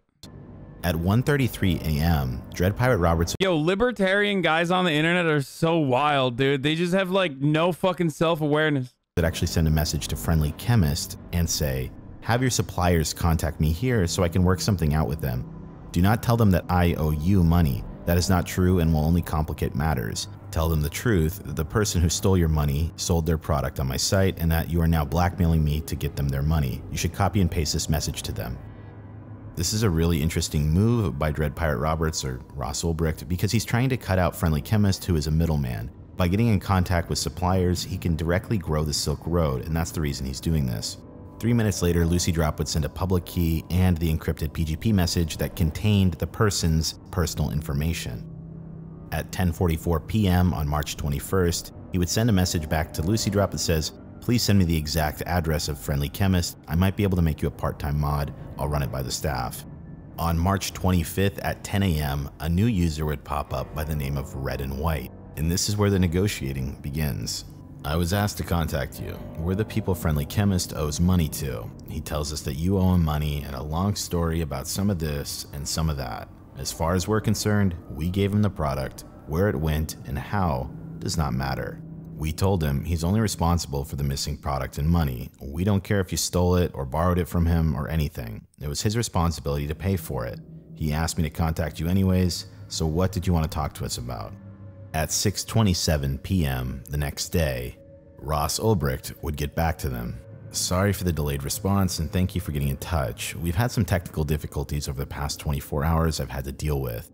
Speaker 2: At 1:33 a.m., Dread Pirate Roberts...
Speaker 1: Yo, libertarian guys on the internet are so wild, dude. They just have, like, no fucking self-awareness.
Speaker 2: ...that actually send a message to Friendly Chemist and say, have your suppliers contact me here so I can work something out with them. Do not tell them that I owe you money. That is not true and will only complicate matters. Tell them the truth, that the person who stole your money sold their product on my site and that you are now blackmailing me to get them their money. You should copy and paste this message to them. This is a really interesting move by Dread Pirate Roberts, or Ross Ulbricht, because he's trying to cut out Friendly Chemist, who is a middleman. By getting in contact with suppliers, he can directly grow the Silk Road, and that's the reason he's doing this. 3 minutes later, Lucy Drop would send a public key and the encrypted PGP message that contained the person's personal information. At 10:44 p.m. on March 21st, he would send a message back to Lucy Drop that says, please send me the exact address of Friendly Chemist. I might be able to make you a part-time mod. I'll run it by the staff. On March 25th at 10 a.m., a new user would pop up by the name of Red and White, and this is where the negotiating begins. I was asked to contact you. We're the people Friendly Chemist owes money to. He tells us that you owe him money and a long story about some of this and some of that. As far as we're concerned, we gave him the product. Where it went and how does not matter. We told him he's only responsible for the missing product and money. We don't care if you stole it or borrowed it from him or anything. It was his responsibility to pay for it. He asked me to contact you anyways, so what did you want to talk to us about? At 6:27 p.m. the next day, Ross Ulbricht would get back to them. Sorry for the delayed response and thank you for getting in touch. We've had some technical difficulties over the past 24 hours I've had to deal with.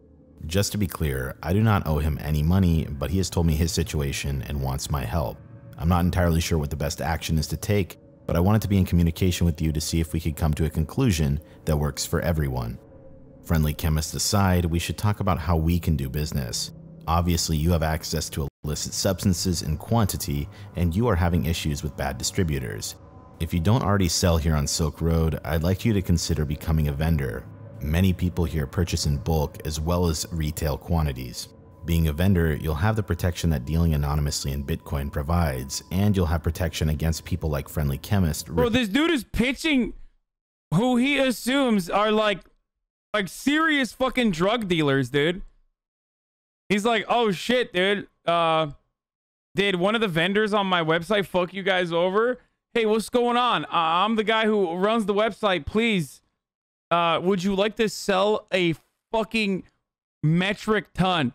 Speaker 2: Just to be clear, I do not owe him any money, but he has told me his situation and wants my help. I'm not entirely sure what the best action is to take, but I wanted to be in communication with you to see if we could come to a conclusion that works for everyone. Friendly Chemist aside, we should talk about how we can do business. Obviously, you have access to illicit substances in quantity, and you are having issues with bad distributors. If you don't already sell here on Silk Road, I'd like you to consider becoming a vendor. Many people here purchase in bulk as well as retail quantities. Being a vendor, you'll have the protection that dealing anonymously in Bitcoin provides, and you'll have protection against people like Friendly Chemist.
Speaker 1: Bro, this dude is pitching who he assumes are like serious fucking drug dealers, dude. He's like, oh shit, dude. Did one of the vendors on my website fuck you guys over? Hey, what's going on? I'm the guy who runs the website. Please, would you like to sell a fucking metric ton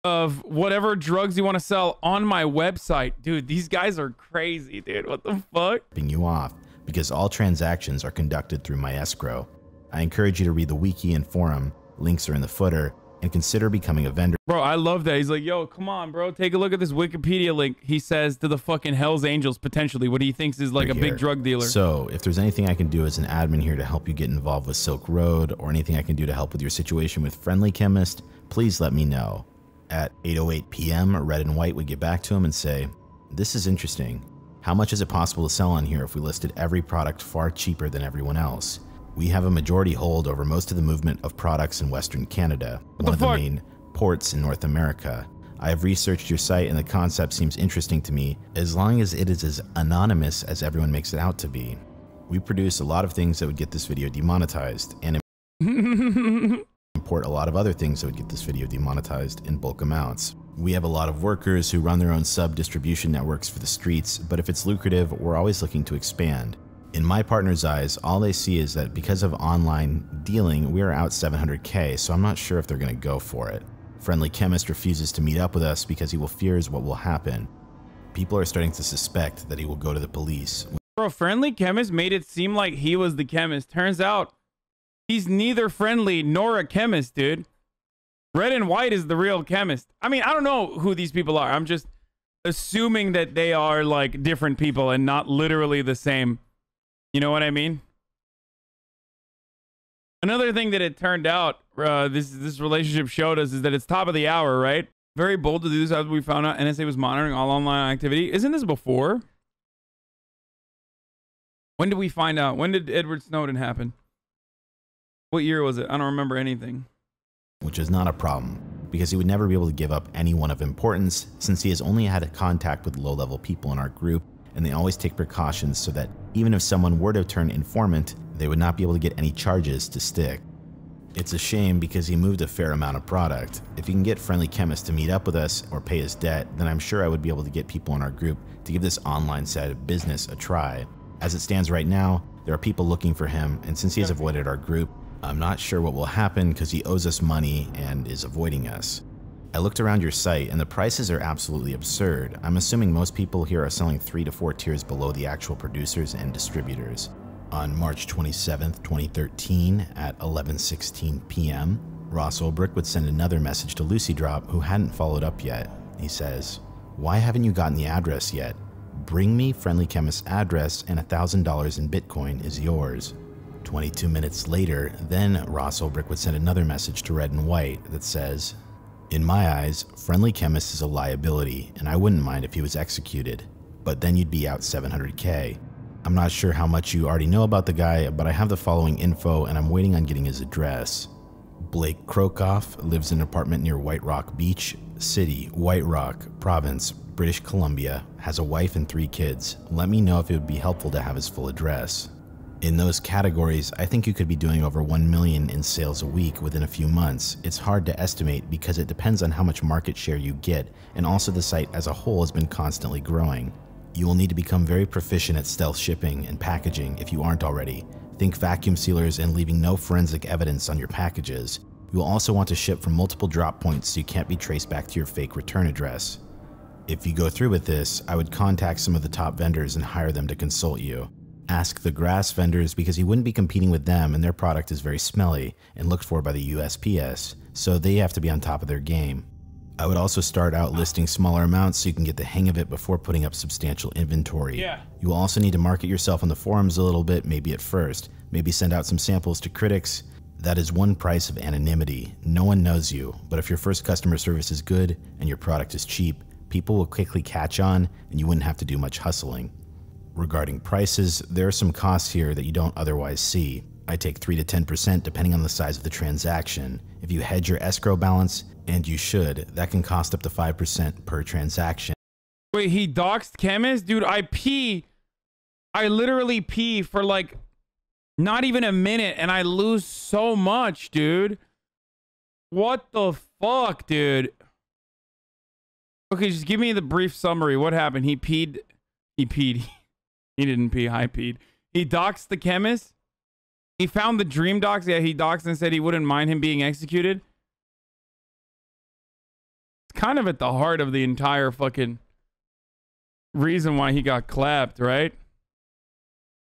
Speaker 1: of whatever drugs you want to sell on my website? Dude, these guys are crazy, dude. What the fuck?
Speaker 2: You off because all transactions are conducted through my escrow. I encourage you to read the wiki and forum. Links are in the footer. And consider becoming a vendor.
Speaker 1: Bro, I love that. He's like, yo, come on, bro. Take a look at this Wikipedia link. He says to the fucking Hells Angels, potentially, what he thinks is like a big drug dealer.
Speaker 2: So if there's anything I can do as an admin here to help you get involved with Silk Road, or anything I can do to help with your situation with Friendly Chemist, please let me know. At 8:08 p.m., Red and White would get back to him and say, this is interesting. How much is it possible to sell on here if we listed every product far cheaper than everyone else? We have a majority hold over most of the movement of products in Western Canada, one of the main ports in North America. I have researched your site and the concept seems interesting to me, as long as it is as anonymous as everyone makes it out to be. We produce a lot of things that would get this video demonetized, and import a lot of other things that would get this video demonetized in bulk amounts. We have a lot of workers who run their own sub-distribution networks for the streets, but if it's lucrative, we're always looking to expand. In my partner's eyes, all they see is that because of online dealing, we are out 700K, so I'm not sure if they're going to go for it. Friendly Chemist refuses to meet up with us because he fears what will happen. People are starting to suspect that he will go to the police.
Speaker 1: Bro, Friendly Chemist made it seem like he was the chemist. Turns out he's neither friendly nor a chemist, dude. Red and White is the real chemist. I mean, I don't know who these people are. I'm just assuming that they are like different people and not literally the same. You know what I mean? Another thing that it turned out, this relationship showed us, is that it's top of the hour, right? Very bold to do this after we found out NSA was monitoring all online activity. Isn't this before? When did we find out? When did Edward Snowden happen? What year was it? I don't remember anything.
Speaker 2: Which is not a problem, because he would never be able to give up anyone of importance, since he has only had contact with low-level people in our group, and they always take precautions so that even if someone were to turn informant, they would not be able to get any charges to stick. It's a shame because he moved a fair amount of product. If he can get Friendly Chemist to meet up with us or pay his debt, then I'm sure I would be able to get people in our group to give this online side of business a try. As it stands right now, there are people looking for him, and since he has avoided our group, I'm not sure what will happen because he owes us money and is avoiding us. I looked around your site and the prices are absolutely absurd. I'm assuming most people here are selling 3 to 4 tiers below the actual producers and distributors. On March 27th, 2013 at 11:16 p.m., Ross Ulbricht would send another message to Lucy Drop, who hadn't followed up yet. He says, "Why haven't you gotten the address yet? Bring me Friendly Chemist's address and $1,000 in Bitcoin is yours." 22 minutes later, then Ross Ulbricht would send another message to Red and White that says, "In my eyes, Friendly Chemist is a liability, and I wouldn't mind if he was executed, but then you'd be out $700K. I'm not sure how much you already know about the guy, but I have the following info and I'm waiting on getting his address. Blake Krokoff lives in an apartment near White Rock Beach, City, White Rock, Province, British Columbia, has a wife and 3 kids. Let me know if it would be helpful to have his full address." In those categories, I think you could be doing over 1 million in sales a week within a few months. It's hard to estimate because it depends on how much market share you get, and also the site as a whole has been constantly growing. You will need to become very proficient at stealth shipping and packaging if you aren't already. Think vacuum sealers and leaving no forensic evidence on your packages. You will also want to ship from multiple drop points so you can't be traced back to your fake return address. If you go through with this, I would contact some of the top vendors and hire them to consult you. Ask the grass vendors because you wouldn't be competing with them and their product is very smelly and looked for by the USPS, so they have to be on top of their game. I would also start out listing smaller amounts so you can get the hang of it before putting up substantial inventory.
Speaker 1: Yeah.
Speaker 2: You will also need to market yourself on the forums a little bit, maybe at first. Maybe send out some samples to critics. That is one price of anonymity. No one knows you, but if your first customer service is good and your product is cheap, people will quickly catch on and you wouldn't have to do much hustling. Regarding prices, there are some costs here that you don't otherwise see. I take 3 to 10% depending on the size of the transaction. If you hedge your escrow balance, and you should, that can cost up to 5% per transaction.
Speaker 1: Wait, he doxed chemist? Dude, I literally pee for like not even a minute and I lose so much, dude. What the fuck, dude? Okay, just give me the brief summary. What happened? He peed. He didn't pee, I peed. He doxed the chemist. He found the dream docs. Yeah, he doxed and said he wouldn't mind him being executed. It's kind of at the heart of the entire fucking reason why he got clapped, right?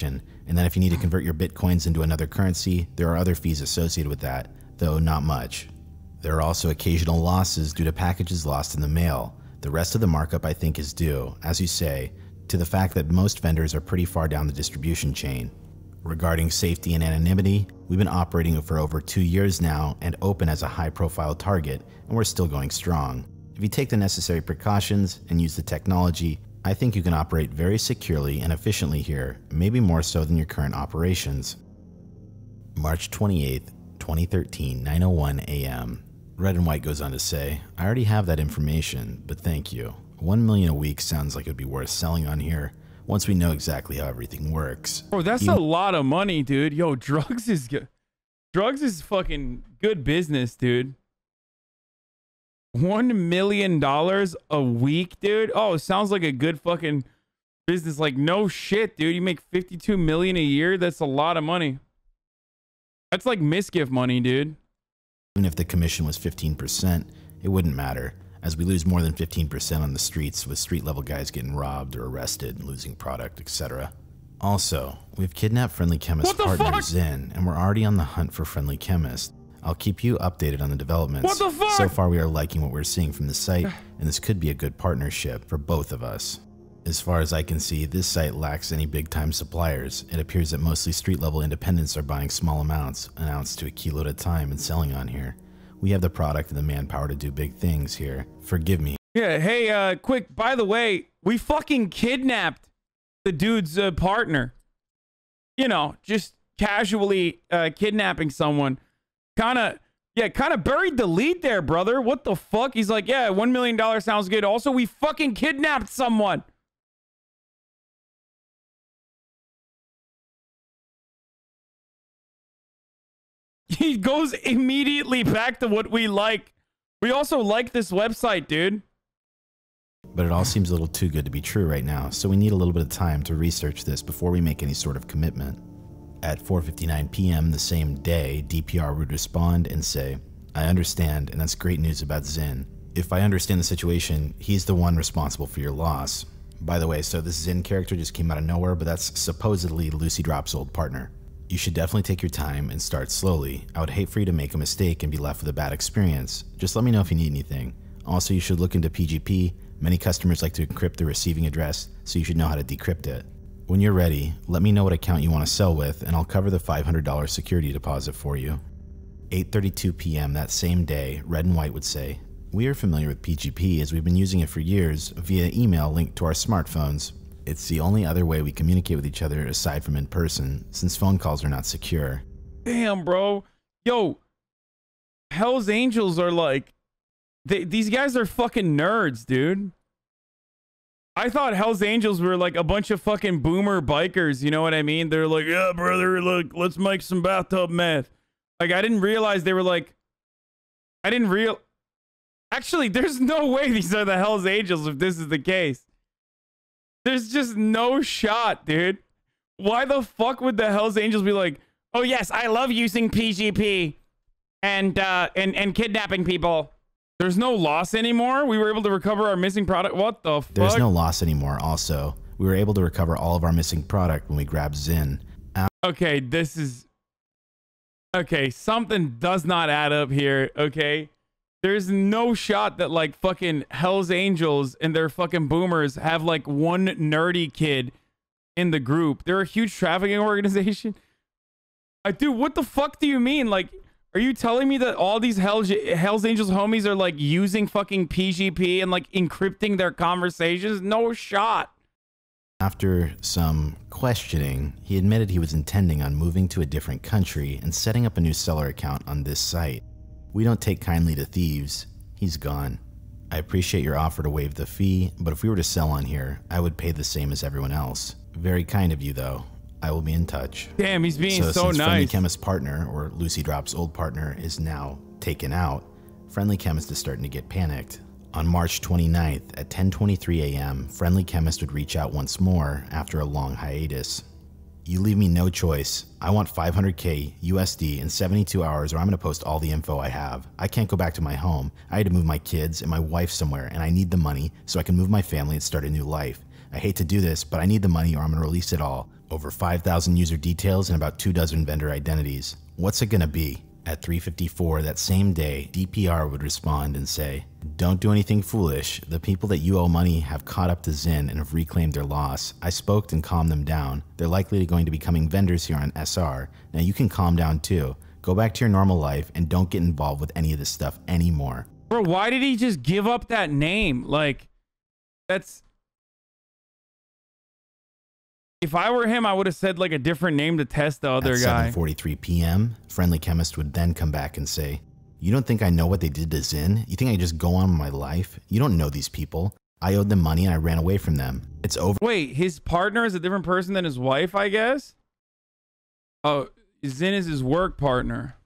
Speaker 2: And then if you need to convert your bitcoins into another currency, there are other fees associated with that, though not much. There are also occasional losses due to packages lost in the mail. The rest of the markup I think is due, as you say, to the fact that most vendors are pretty far down the distribution chain. Regarding safety and anonymity, we've been operating for over 2 years now and open as a high-profile target, and we're still going strong. If you take the necessary precautions and use the technology, I think you can operate very securely and efficiently here, maybe more so than your current operations. March 28th, 2013, 9:01 a.m. Red and White goes on to say, "I already have that information, but thank you. 1 million a week sounds like it'd be worth selling on here once we know exactly how everything works."
Speaker 1: Oh, that's a lot of money, dude. Yo, drugs is good. Drugs is fucking good business, dude. $1 million a week, dude. Oh, it sounds like a good fucking business. Like, no shit, dude. You make $52 million a year. That's a lot of money. That's like misgift money, dude.
Speaker 2: Even if the commission was 15%, it wouldn't matter. as we lose more than 15% on the streets with street-level guys getting robbed or arrested, losing product, etc. Also, we've kidnapped Friendly Chemist's partner Zin, and we're already on the hunt for Friendly Chemist. I'll keep you updated on the developments.
Speaker 1: What the fuck?
Speaker 2: So far, we are liking what we're seeing from the site, and this could be a good partnership for both of us. As far as I can see, this site lacks any big-time suppliers. It appears that mostly street-level independents are buying small amounts, an ounce to a kilo at a time, and selling on here. We have the product and the manpower to do big things here. Forgive me.
Speaker 1: Yeah, hey, quick, by the way, we fucking kidnapped the dude's partner. You know, just casually kidnapping someone. Kind of buried the lead there, brother. What the fuck? He's like, yeah, $1 million sounds good. Also, we fucking kidnapped someone. He goes immediately back to what we like. We also like this website, dude.
Speaker 2: But it all seems a little too good to be true right now, so we need a little bit of time to research this before we make any sort of commitment. At 4:59 p.m. the same day, DPR would respond and say, I understand, and that's great news about Zin. If I understand the situation, he's the one responsible for your loss. By the way, so this Zin character just came out of nowhere, but that's supposedly Lucy Drop's old partner. You should definitely take your time and start slowly. I would hate for you to make a mistake and be left with a bad experience. Just let me know if you need anything. Also, you should look into PGP. Many customers like to encrypt the receiving address, so you should know how to decrypt it. When you're ready, let me know what account you want to sell with, and I'll cover the $500 security deposit for you. 8:32 p.m. that same day, Red and White would say, we are familiar with PGP as we've been using it for years via email linked to our smartphones. It's the only other way we communicate with each other aside from in person, since phone calls are not secure.
Speaker 1: Damn, bro. Yo, Hell's Angels are like, these guys are fucking nerds, dude. I thought Hell's Angels were like a bunch of fucking boomer bikers, you know what I mean? They're like, yeah, brother, look, let's make some bathtub meth. Like, I didn't realize they were like, actually, there's no way these are the Hell's Angels if this is the case. There's just no shot, dude. Why the fuck would the Hell's Angels be like, oh yes, I love using PGP and kidnapping people. There's no loss anymore? We were able to recover our missing product? What the fuck?
Speaker 2: There's no loss anymore also. We were able to recover all of our missing product when we grabbed Zin.
Speaker 1: Okay, this is... Okay, something does not add up here, okay? There's no shot that like fucking Hell's Angels and their fucking boomers have like one nerdy kid in the group. They're a huge trafficking organization. Dude, what the fuck do you mean? Like, are you telling me that all these Hell's Angels homies are like using fucking PGP and like encrypting their conversations? No shot.
Speaker 2: After some questioning, he admitted he was intending on moving to a different country and setting up a new seller account on this site. We don't take kindly to thieves. He's gone. I appreciate your offer to waive the fee, but if we were to sell on here, I would pay the same as everyone else. Very kind of you, though. I will be in touch.
Speaker 1: Damn, he's being so
Speaker 2: since
Speaker 1: nice.
Speaker 2: Friendly Chemist's partner, or Lucy Drop's old partner, is now taken out, Friendly Chemist is starting to get panicked. On March 29th at 10:23 a.m., Friendly Chemist would reach out once more after a long hiatus. You leave me no choice. I want $500K USD in 72 hours or I'm going to post all the info I have. I can't go back to my home. I had to move my kids and my wife somewhere and I need the money so I can move my family and start a new life. I hate to do this, but I need the money or I'm going to release it all. Over 5,000 user details and about 24 vendor identities. What's it going to be? At 3:54 that same day, DPR would respond and say, don't do anything foolish. The people that you owe money have caught up to Zin and have reclaimed their loss. I spoke and calmed them down. They're likely going to be becoming vendors here on SR. Now you can calm down too. Go back to your normal life and don't get involved with any of this stuff anymore.
Speaker 1: Bro, why did he just give up that name? Like, that's... If I were him, I would have said like a different name to test the other guy.
Speaker 2: At 7:43 p.m., Friendly Chemist would then come back and say, you don't think I know what they did to Zin? You think I just go on with my life? You don't know these people. I owed them money and I ran away from them. It's over.
Speaker 1: Wait, his partner is a different person than his wife, I guess? Oh, Zin is his work partner.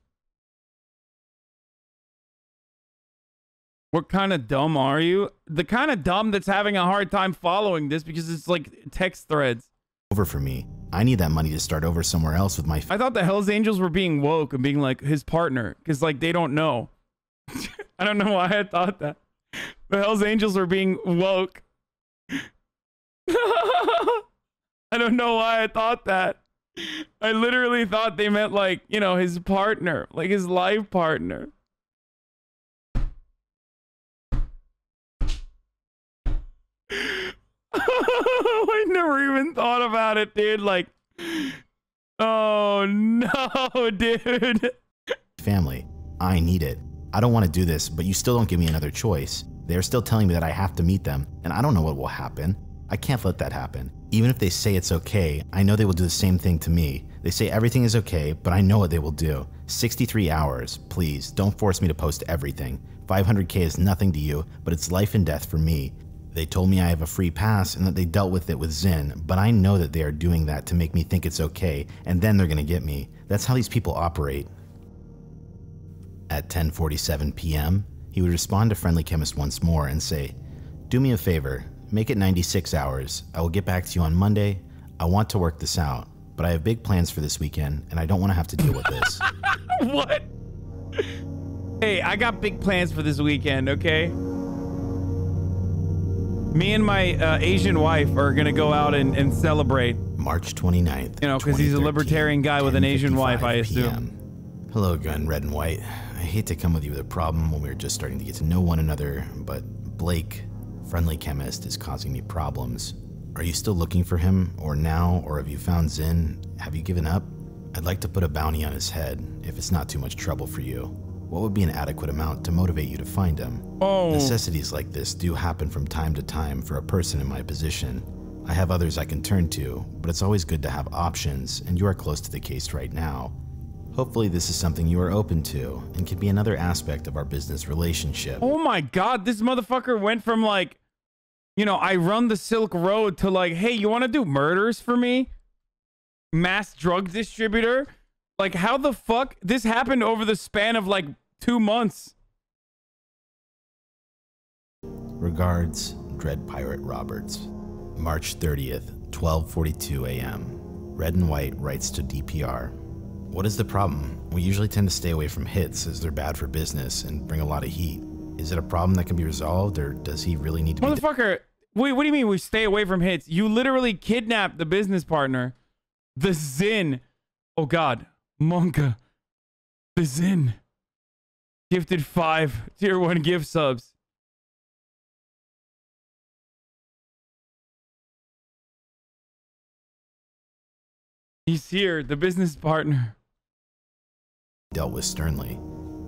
Speaker 1: What kind of dumb are you? The kind of dumb that's having a hard time following this because it's like text threads.
Speaker 2: Over for me. I need that money to start over somewhere else with my...
Speaker 1: I thought the Hells Angels were being woke and being like his partner because like they don't know. I don't know why I thought that. The Hells Angels were being woke. I don't know why I thought that. I literally thought they meant like, you know, his partner, like his life partner. I never even thought about it, dude. Like, oh no, dude.
Speaker 2: Family, I need it. I don't want to do this, but you still don't give me another choice. They're still telling me that I have to meet them, and I don't know what will happen. I can't let that happen. Even if they say it's okay, I know they will do the same thing to me. They say everything is okay, but I know what they will do. 63 hours, please, don't force me to post everything. 500K is nothing to you, but it's life and death for me. They told me I have a free pass and that they dealt with it with Zin, but I know that they are doing that to make me think it's okay, and then they're gonna get me. That's how these people operate. At 10:47 p.m., he would respond to Friendly Chemist once more and say, "Do me a favor, make it 96 hours. I will get back to you on Monday. I want to work this out, but I have big plans for this weekend, and I don't want to have to deal with this."
Speaker 1: What? Hey, I got big plans for this weekend, okay? Me and my Asian wife are gonna go out and celebrate.
Speaker 2: March 29th.
Speaker 1: You know, because he's a libertarian guy with an Asian wife, I assume.
Speaker 2: Hello, Gun, Red and White. I hate to come with you with a problem when we were just starting to get to know one another, but Blake, Friendly Chemist, is causing me problems. Are you still looking for him, or now, or have you found Zin? Have you given up? I'd like to put a bounty on his head, if it's not too much trouble for you. What would be an adequate amount to motivate you to find him?
Speaker 1: Oh.
Speaker 2: Necessities like this do happen from time to time for a person in my position. I have others I can turn to, but it's always good to have options, and you are close to the case right now. Hopefully this is something you are open to, and can be another aspect of our business relationship.
Speaker 1: Oh my god, this motherfucker went from like, you know, I run the Silk Road to like, hey, you want to do murders for me? Mass drug distributor? Like, how the fuck? This happened over the span of like 2 months.
Speaker 2: Regards, Dread Pirate Roberts. March 30th, 12:42 a.m. Red and White writes to DPR. What is the problem? We usually tend to stay away from hits as they're bad for business and bring a lot of heat. Is it a problem that can be resolved, or does he really need to be...
Speaker 1: Motherfucker, wait, what do you mean we stay away from hits? You literally kidnapped the business partner. The Zin. Oh god. Monka. The Zin. Gifted 5 tier 1 gift subs. He's here, the business partner.
Speaker 2: Dealt with sternly.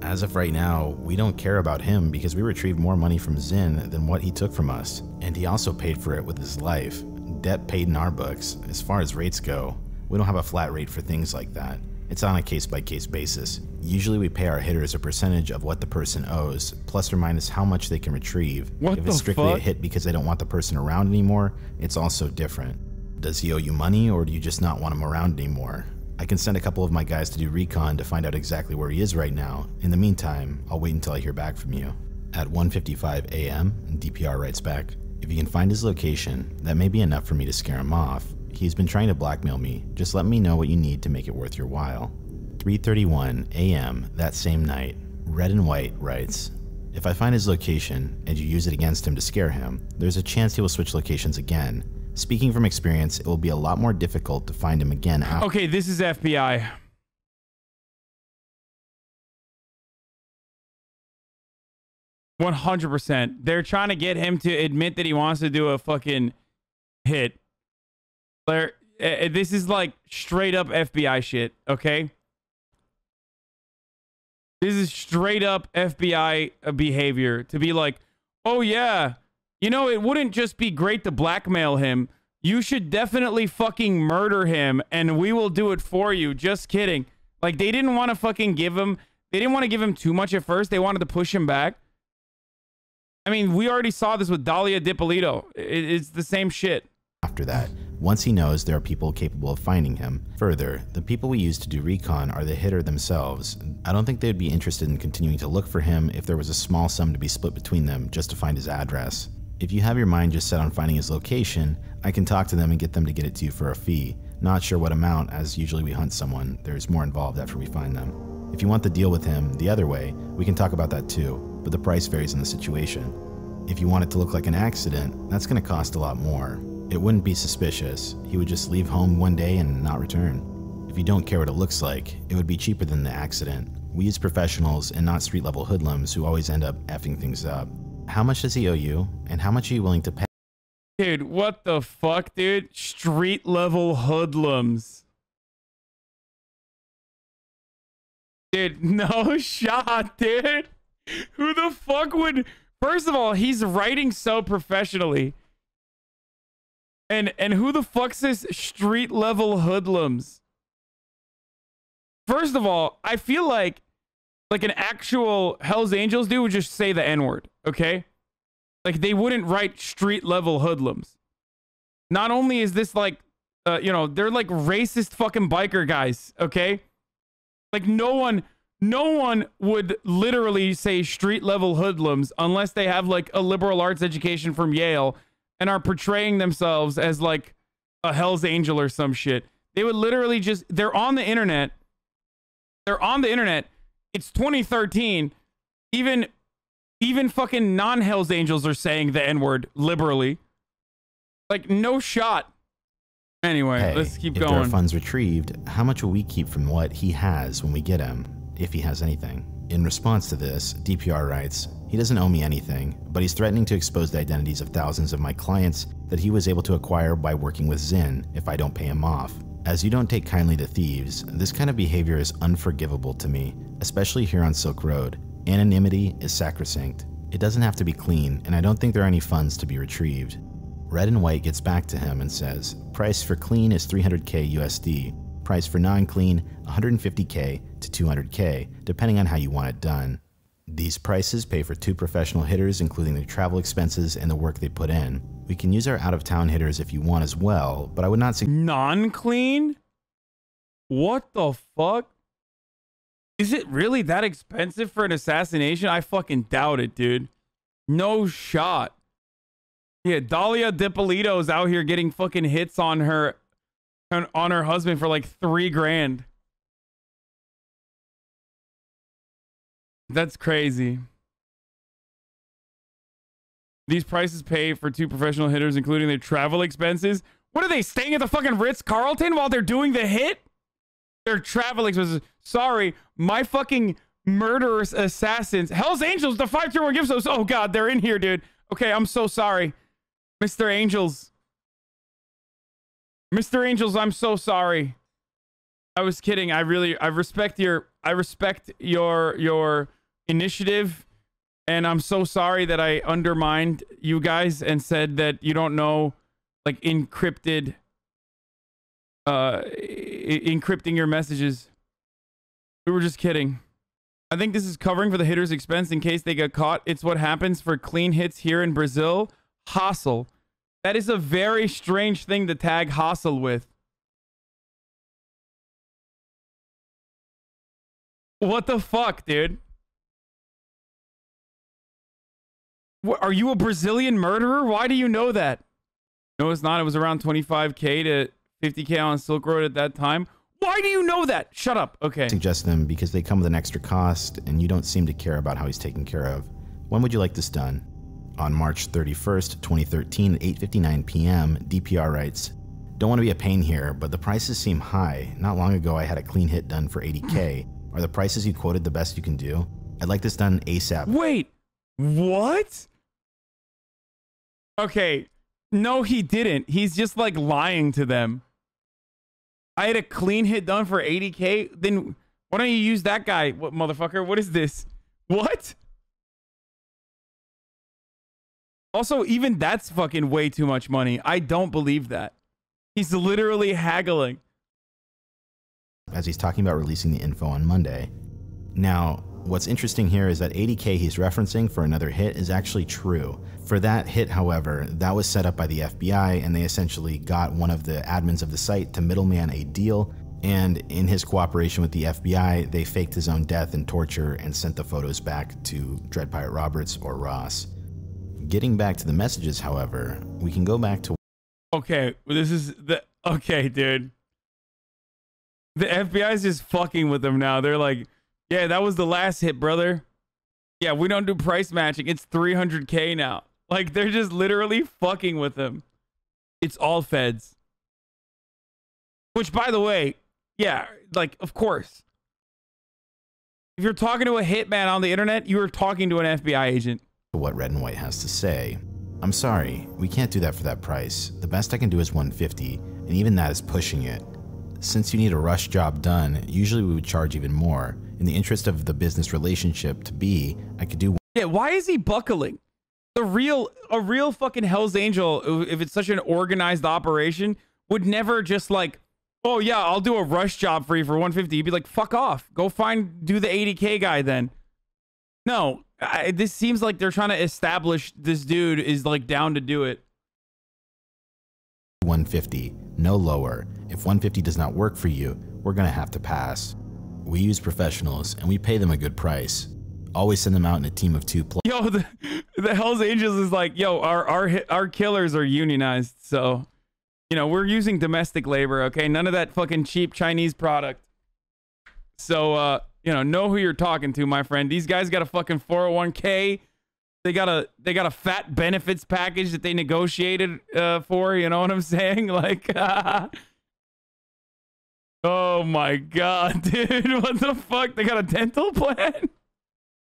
Speaker 2: As of right now, we don't care about him because we retrieved more money from Zin than what he took from us, and he also paid for it with his life. Debt paid in our books. As far as rates go, we don't have a flat rate for things like that. It's on a case-by-case basis. Usually we pay our hitters a percentage of what the person owes, plus or minus how much they can retrieve. If it's strictly a hit because they don't want the person around anymore, it's also different. Does he owe you money, or do you just not want him around anymore? I can send a couple of my guys to do recon to find out exactly where he is right now. In the meantime, I'll wait until I hear back from you. At 1:55 a.m., DPR writes back, if you can find his location, that may be enough for me to scare him off. He's been trying to blackmail me. Just let me know what you need to make it worth your while. 3:31 a.m. that same night, Red and White writes, if I find his location and you use it against him to scare him, there's a chance he will switch locations again. Speaking from experience, it will be a lot more difficult to find him again after—
Speaker 1: Okay, this is FBI. $100%. They're trying to get him to admit that he wants to do a fucking hit. This is like straight up FBI shit, okay? This is straight up FBI behavior to be like, oh yeah, you know, it wouldn't just be great to blackmail him. You should definitely fucking murder him and we will do it for you. Just kidding. Like, they didn't want to fucking give him, they didn't want to give him too much at first. They wanted to push him back. I mean, we already saw this with Dahlia Dippolito. It's the same shit.
Speaker 2: After that, once he knows there are people capable of finding him. Further, the people we use to do recon are the hitter themselves. I don't think they'd be interested in continuing to look for him if there was a small sum to be split between them just to find his address. If you have your mind just set on finding his location, I can talk to them and get them to get it to you for a fee. Not sure what amount, as usually we hunt someone. There's more involved after we find them. If you want the deal with him the other way, we can talk about that too, but the price varies in the situation. If you want it to look like an accident, that's going to cost a lot more. It wouldn't be suspicious. He would just leave home one day and not return. If you don't care what it looks like, it would be cheaper than the accident. We use professionals and not street-level hoodlums who always end up effing things up. How much does he owe you, and how much are you willing to pay?
Speaker 1: Dude, what the fuck, dude? Street-level hoodlums. Dude, no shot, dude. Who the fuck would... First of all, he's writing so professionally. And who the fuck's this street-level hoodlums? First of all, I feel like an actual Hell's Angels dude would just say the N-word, okay? Like, they wouldn't write street-level hoodlums. Not only is this like, you know, they're like racist fucking biker guys, okay? Like, no one would literally say street-level hoodlums unless they have like a liberal arts education from Yale and are portraying themselves as like a Hell's Angel or some shit. They would literally just, they're on the internet. They're on the internet. It's 2013. Even fucking non-Hells Angels are saying the N-word liberally. Like, no shot. Anyway,
Speaker 2: Hey,
Speaker 1: let's keep
Speaker 2: if there
Speaker 1: going.
Speaker 2: are funds retrieved, how much will we keep from what he has when we get him, if he has anything? In response to this, DPR writes, he doesn't owe me anything, but he's threatening to expose the identities of thousands of my clients that he was able to acquire by working with Zinn if I don't pay him off. As you don't take kindly to thieves, this kind of behavior is unforgivable to me, especially here on Silk Road. Anonymity is sacrosanct. It doesn't have to be clean, and I don't think there are any funds to be retrieved. Red and White gets back to him and says, price for clean is 300k USD, price for non-clean 150k to 200k, depending on how you want it done. These prices pay for 2 professional hitters, including their travel expenses and the work they put in. We can use our out-of-town hitters if you want as well, but I would not suggest...
Speaker 1: Non-clean? What the fuck? Is it really that expensive for an assassination? I fucking doubt it, dude. No shot. Yeah, Dahlia DiPolito's out here getting fucking hits on her husband for like $3,000. That's crazy. These prices pay for 2 professional hitters, including their travel expenses. What are they, staying at the fucking Ritz-Carlton while they're doing the hit? Their travel expenses. Sorry, my fucking murderous assassins. Hell's Angels, the 521 gift subs. Oh god, they're in here, dude. Okay, I'm so sorry. Mr. Angels. Mr. Angels, I'm so sorry. I was kidding. I respect your initiative, and I'm so sorry that I undermined you guys and said that you don't know like encrypting your messages. We were just kidding. I think this is covering for the hitter's expense in case they get caught. It's what happens for clean hits here in Brazil. Hustle. That is a very strange thing to tag hustle with. What the fuck, dude? What, are you a Brazilian murderer? Why do you know that? No, it's not. It was around 25k to 50k on Silk Road at that time. Why do you know that? Shut up. Okay.
Speaker 2: Suggest them because they come with an extra cost, and you don't seem to care about how he's taken care of. When would you like this done? On March 31st, 2013 at 8:59 p.m., DPR writes, don't want to be a pain here, but the prices seem high. Not long ago, I had a clean hit done for 80k. Are the prices you quoted the best you can do? I'd like this done ASAP.
Speaker 1: Wait, what? Okay, no, he didn't. He's just like lying to them. I had a clean hit done for 80k. Then why don't you use that guy? What motherfucker? What is this? What? Also, even that's fucking way too much money. I don't believe that. He's literally haggling.
Speaker 2: As he's talking about releasing the info on Monday. Now, what's interesting here is that 80k he's referencing for another hit is actually true. For that hit, however, that was set up by the FBI, and they essentially got one of the admins of the site to middleman a deal, and in his cooperation with the FBI, they faked his own death and torture and sent the photos back to Dread Pirate Roberts or Ross. Getting back to the messages, however, we can go back to...
Speaker 1: Okay, this is the... Okay, dude. The FBI's just fucking with them now. They're like, yeah, that was the last hit, brother. Yeah, we don't do price matching. It's 300k now. Like, they're just literally fucking with him. It's all feds. Which, by the way, yeah, like, of course. If you're talking to a hitman on the internet, you are talking to an FBI agent.
Speaker 2: What Red and White has to say. I'm sorry, we can't do that for that price. The best I can do is $150, and even that is pushing it. Since you need a rush job done, usually we would charge even more. In the interest of the business relationship to be, I could do.
Speaker 1: Yeah, why is he buckling? A real fucking Hell's Angel, if it's such an organized operation, would never just like, oh yeah, I'll do a rush job for you for $150. You'd be like, fuck off. Go do the 80K guy then. No, this seems like they're trying to establish this dude is like down to do it.
Speaker 2: $150, no lower. If $150 does not work for you, we're gonna have to pass. We use professionals and we pay them a good price. Always send them out in a team of 2+.
Speaker 1: Yo, the Hells Angels is like, yo, our killers are unionized, so you know we're using domestic labor, okay? None of that fucking cheap Chinese product. So you know who you're talking to, my friend. These guys got a fucking 401k. They got a fat benefits package that they negotiated for. You know what I'm saying? Like, oh my god, dude, what the fuck? They got a dental plan.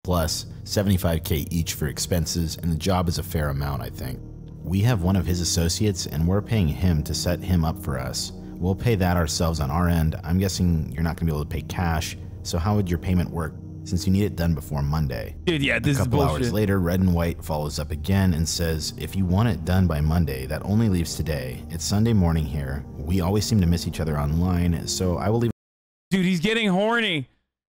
Speaker 2: Plus $75K each for expenses, and the job is a fair amount, I think. We have one of his associates, and we're paying him to set him up for us. We'll pay that ourselves on our end. I'm guessing you're not gonna be able to pay cash, so how would your payment work? Since you need it done before Monday.
Speaker 1: Dude, yeah, this is bullshit.
Speaker 2: A couple hours later, Red and White follows up again and says, if you want it done by Monday, that only leaves today. It's Sunday morning here. We always seem to miss each other online, so I will leave.
Speaker 1: Dude, he's getting horny.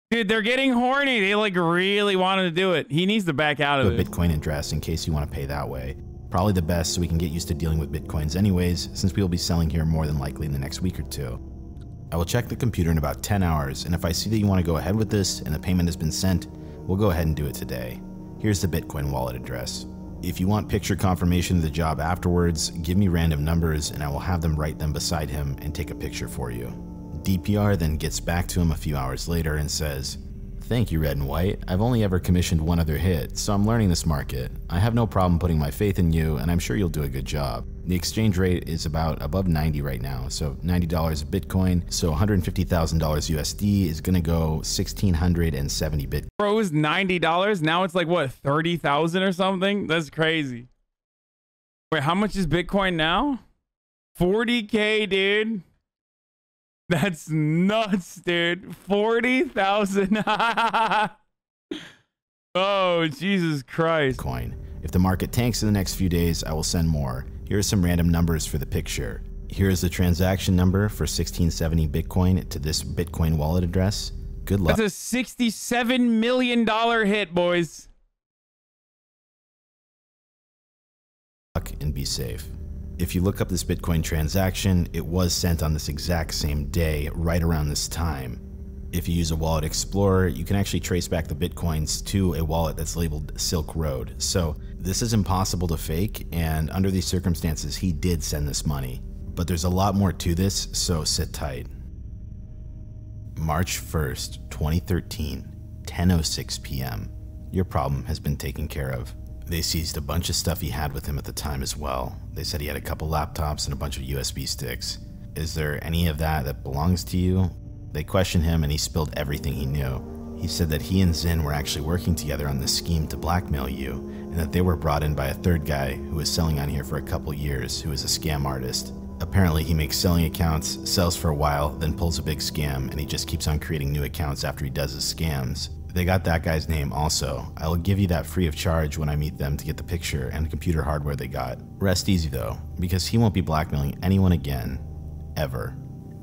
Speaker 1: Dude, they're getting horny. They like really wanted to do it. He needs to back out of it.
Speaker 2: A Bitcoin address in case you want to pay that way. Probably the best so we can get used to dealing with Bitcoins anyways, since we will be selling here more than likely in the next week or two. I will check the computer in about 10 hours, and if I see that you want to go ahead with this and the payment has been sent, we'll go ahead and do it today. Here's the Bitcoin wallet address. If you want picture confirmation of the job afterwards, give me random numbers and I will have them write them beside him and take a picture for you. DPR then gets back to him a few hours later and says, thank you, Red and White. I've only ever commissioned one other hit, so I'm learning this market. I have no problem putting my faith in you, and I'm sure you'll do a good job. The exchange rate is about above 90 right now, so $90 of Bitcoin, so $150,000 USD is gonna go 1,670 Bitcoin.
Speaker 1: Bro, it was $90. Now it's like, what, 30,000 or something? That's crazy. Wait, how much is Bitcoin now? 40K, dude. That's nuts, dude. 40,000. Oh, Jesus Christ.
Speaker 2: Bitcoin. If the market tanks in the next few days, I will send more. Here are some random numbers for the picture. Here is the transaction number for 1670 Bitcoin to this Bitcoin wallet address. Good luck.
Speaker 1: That's a $67 million hit, boys.
Speaker 2: And be safe. If you look up this Bitcoin transaction, it was sent on this exact same day, right around this time. If you use a Wallet Explorer, you can actually trace back the Bitcoins to a wallet that's labeled Silk Road. So this is impossible to fake, and under these circumstances, he did send this money. But there's a lot more to this, so sit tight. March 1st, 2013, 10:06 p.m. Your problem has been taken care of. They seized a bunch of stuff he had with him at the time as well. They said he had a couple laptops and a bunch of USB sticks. Is there any of that belongs to you? They questioned him and he spilled everything he knew. He said that he and Zin were actually working together on this scheme to blackmail you, and that they were brought in by a third guy who was selling on here for a couple years, who is a scam artist. Apparently he makes selling accounts, sells for a while, then pulls a big scam, and he just keeps on creating new accounts after he does his scams. They got that guy's name also. I will give you that free of charge when I meet them to get the picture and the computer hardware they got. Rest easy though, because he won't be blackmailing anyone again. Ever.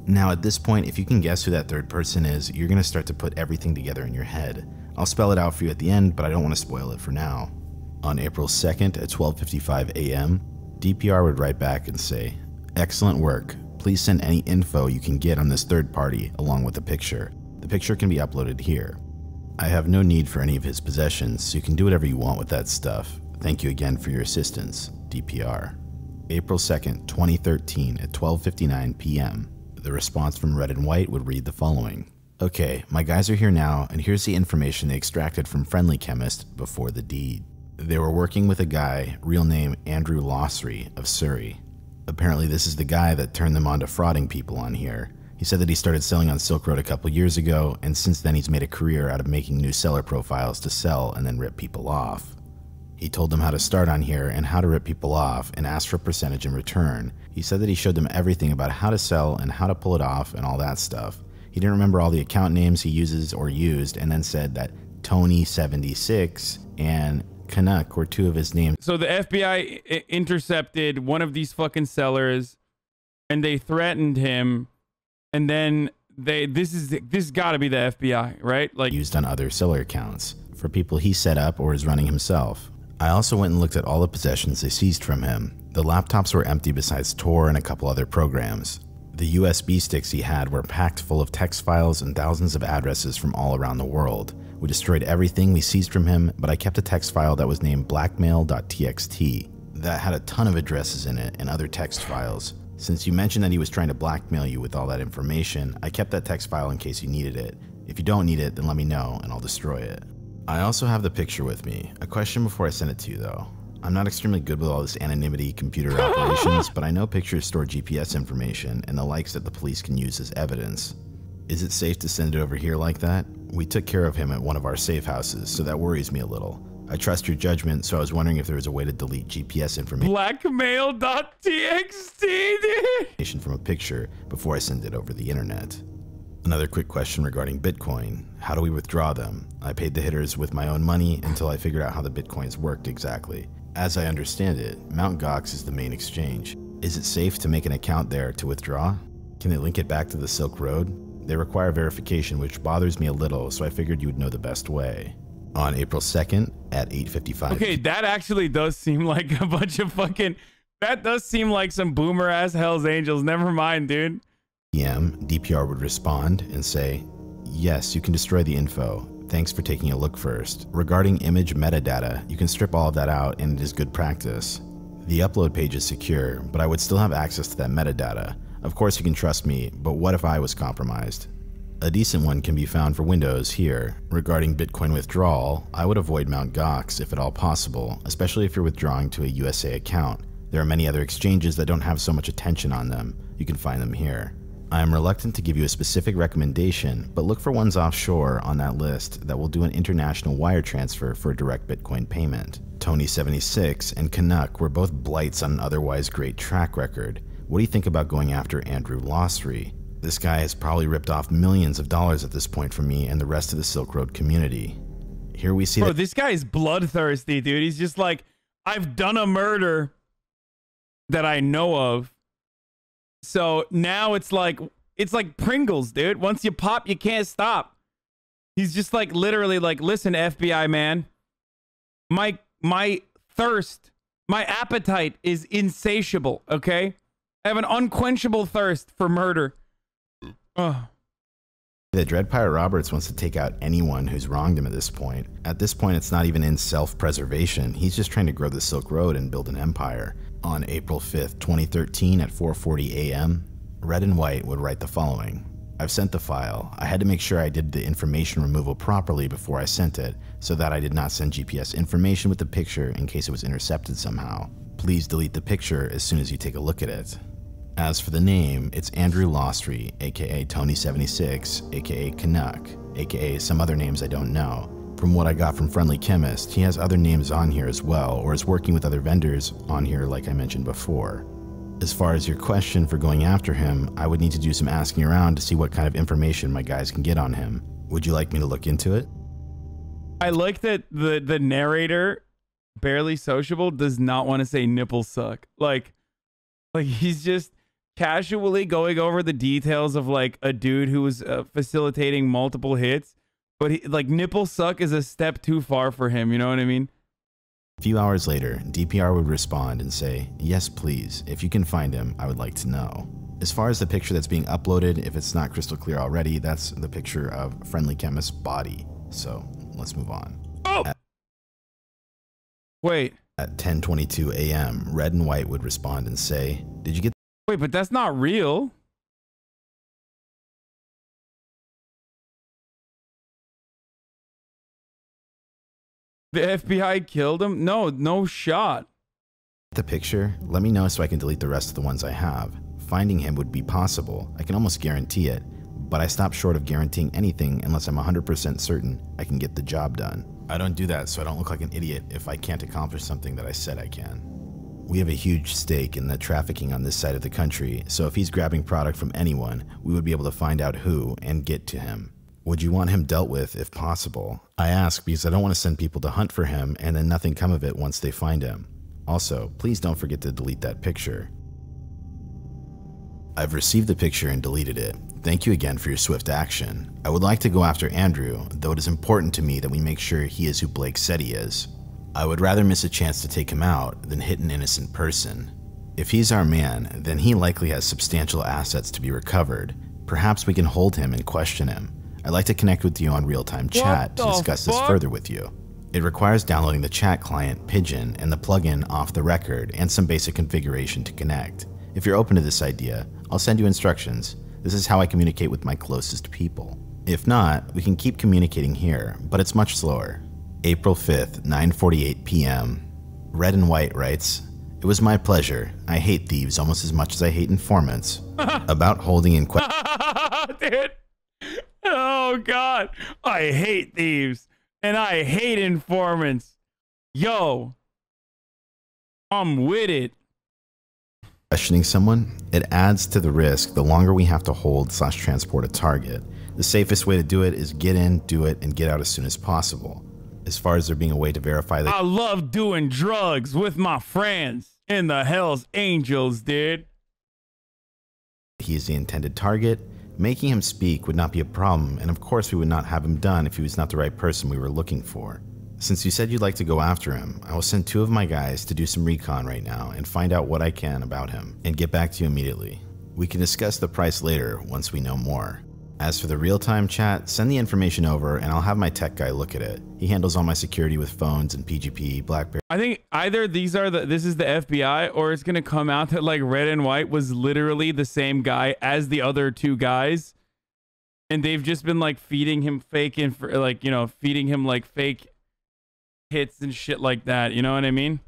Speaker 2: Now at this point, if you can guess who that third person is, you're going to start to put everything together in your head. I'll spell it out for you at the end, but I don't want to spoil it for now. On April 2nd at 12:55 a.m., DPR would write back and say, excellent work. Please send any info you can get on this third party along with the picture. The picture can be uploaded here. I have no need for any of his possessions, so you can do whatever you want with that stuff. Thank you again for your assistance, DPR. April 2nd, 2013 at 12:59 p.m. The response from Red and White would read the following. Okay, my guys are here now, and here's the information they extracted from Friendly Chemist before the deed. They were working with a guy, real name Andrew Callaghan of Surrey. Apparently this is the guy that turned them on to frauding people on here. He said that he started selling on Silk Road a couple years ago, and since then he's made a career out of making new seller profiles to sell and then rip people off. He told them how to start on here and how to rip people off and asked for a percentage in return. He said that he showed them everything about how to sell and how to pull it off and all that stuff. He didn't remember all the account names he uses or used, and then said that Tony76 and Canuck were two of his names.
Speaker 1: So the FBI intercepted one of these fucking sellers and they threatened him, and then this gotta be the FBI, right? Like,
Speaker 2: used on other seller accounts for people he set up or is running himself. I also went and looked at all the possessions they seized from him. The laptops were empty besides Tor and a couple other programs. The USB sticks he had were packed full of text files and thousands of addresses from all around the world. We destroyed everything we seized from him, but I kept a text file that was named blackmail.txt that had a ton of addresses in it and other text files. Since you mentioned that he was trying to blackmail you with all that information, I kept that text file in case you needed it. If you don't need it, then let me know and I'll destroy it. I also have the picture with me. A question before I send it to you though. I'm not extremely good with all this anonymity computer operations, but I know pictures store GPS information and the likes that the police can use as evidence. Is it safe to send it over here like that? We took care of him at one of our safe houses, so that worries me a little. I trust your judgment, so I was wondering if there was a way to delete GPS information.
Speaker 1: Blackmail.txt, dude.
Speaker 2: From a picture before I send it over the internet. Another quick question regarding Bitcoin. How do we withdraw them? I paid the hitters with my own money until I figured out how the Bitcoins worked exactly. As I understand it, Mt. Gox is the main exchange. Is it safe to make an account there to withdraw? Can they link it back to the Silk Road? They require verification, which bothers me a little, so I figured you would know the best way. On April 2nd at 8:55.
Speaker 1: Okay, that actually does seem like a bunch of fucking... That does seem like some boomer-ass Hells Angels. Never mind, dude.
Speaker 2: PM, DPR would respond and say, yes, you can destroy the info. Thanks for taking a look first. Regarding image metadata, you can strip all of that out and it is good practice. The upload page is secure, but I would still have access to that metadata. Of course you can trust me, but what if I was compromised? A decent one can be found for Windows here. Regarding Bitcoin withdrawal, I would avoid Mt. Gox if at all possible, especially if you're withdrawing to a USA account. There are many other exchanges that don't have so much attention on them. You can find them here. I am reluctant to give you a specific recommendation, but look for ones offshore on that list that will do an international wire transfer for a direct Bitcoin payment. Tony76 and Canuck were both blights on an otherwise great track record. What do you think about going after Andrew Callaghan? This guy has probably ripped off millions of dollars at this point from me and the rest of the Silk Road community. Here we see
Speaker 1: Bro, this guy is bloodthirsty, dude. He's just like, I've done a murder that I know of. So now it's like Pringles, dude. Once you pop, you can't stop. He's just like literally like, listen, FBI man, my thirst, my appetite is insatiable, okay? I have an unquenchable thirst for murder. Ugh.
Speaker 2: That Dread Pirate Roberts wants to take out anyone who's wronged him at this point. At this point, it's not even in self-preservation. He's just trying to grow the Silk Road and build an empire. On April 5th, 2013 at 4:40 a.m., Red and White would write the following. I've sent the file. I had to make sure I did the information removal properly before I sent it, so that I did not send GPS information with the picture in case it was intercepted somehow. Please delete the picture as soon as you take a look at it. As for the name, it's Andrew Callaghan, aka Tony76, aka Canuck, aka some other names I don't know. From what I got from Friendly Chemist, he has other names on here as well, or is working with other vendors on here like I mentioned before. As far as your question for going after him, I would need to do some asking around to see what kind of information my guys can get on him. Would you like me to look into it?
Speaker 1: I like that the narrator, Barely Sociable, does not want to say nipple suck. Like he's just casually going over the details of like a dude who was facilitating multiple hits, but he, like, nipple suck is a step too far for him, you know what I mean?
Speaker 2: A few hours later, DPR would respond and say, yes please, if you can find him, I would like to know. As far as the picture that's being uploaded, if it's not crystal clear already, that's the picture of Friendly Chemist's body. So let's move on.
Speaker 1: Oh! Wait.
Speaker 2: At 10:22 a.m., Red and White would respond and say, did you get...
Speaker 1: Wait, but that's not real. The FBI killed him? No, no shot.
Speaker 2: The picture? Let me know so I can delete the rest of the ones I have. Finding him would be possible. I can almost guarantee it. But I stop short of guaranteeing anything unless I'm 100% certain I can get the job done. I don't do that so I don't look like an idiot if I can't accomplish something that I said I can. We have a huge stake in the trafficking on this side of the country, so if he's grabbing product from anyone, we would be able to find out who and get to him. Would you want him dealt with if possible? I ask because I don't want to send people to hunt for him and then nothing come of it once they find him. Also, please don't forget to delete that picture. I've received the picture and deleted it. Thank you again for your swift action. I would like to go after Andrew, though it is important to me that we make sure he is who Blake said he is. I would rather miss a chance to take him out than hit an innocent person. If he's our man, then he likely has substantial assets to be recovered. Perhaps we can hold him and question him. I'd like to connect with you on real-time chat to discuss this further with you. It requires downloading the chat client, Pigeon, and the plugin Off the Record, and some basic configuration to connect. If you're open to this idea, I'll send you instructions. This is how I communicate with my closest people. If not, we can keep communicating here, but it's much slower. April 5th, 9:48 p.m. Red and White writes, "It was my pleasure. I hate thieves almost as much as I hate informants." About holding in question.
Speaker 1: Dude. Oh, God. I hate thieves. And I hate informants. Yo. I'm with it.
Speaker 2: Questioning someone, it adds to the risk the longer we have to hold/transport a target. The safest way to do it is get in, do it, and get out as soon as possible. As far as there being a way to verify that—
Speaker 1: I love doing drugs with my friends in the Hells Angels, dude.
Speaker 2: He is the intended target. Making him speak would not be a problem, and of course we would not have him done if he was not the right person we were looking for. Since you said you'd like to go after him, I will send 2 of my guys to do some recon right now and find out what I can about him, and get back to you immediately. We can discuss the price later once we know more. As for the real-time chat, send the information over and I'll have my tech guy look at it. He handles all my security with phones and PGP, BlackBerry.
Speaker 1: I think either this is the FBI, or it's gonna come out that like Red and White was literally the same guy as the other 2 guys, and they've just been like feeding him fake feeding him like fake hits and shit like that. You know what I mean?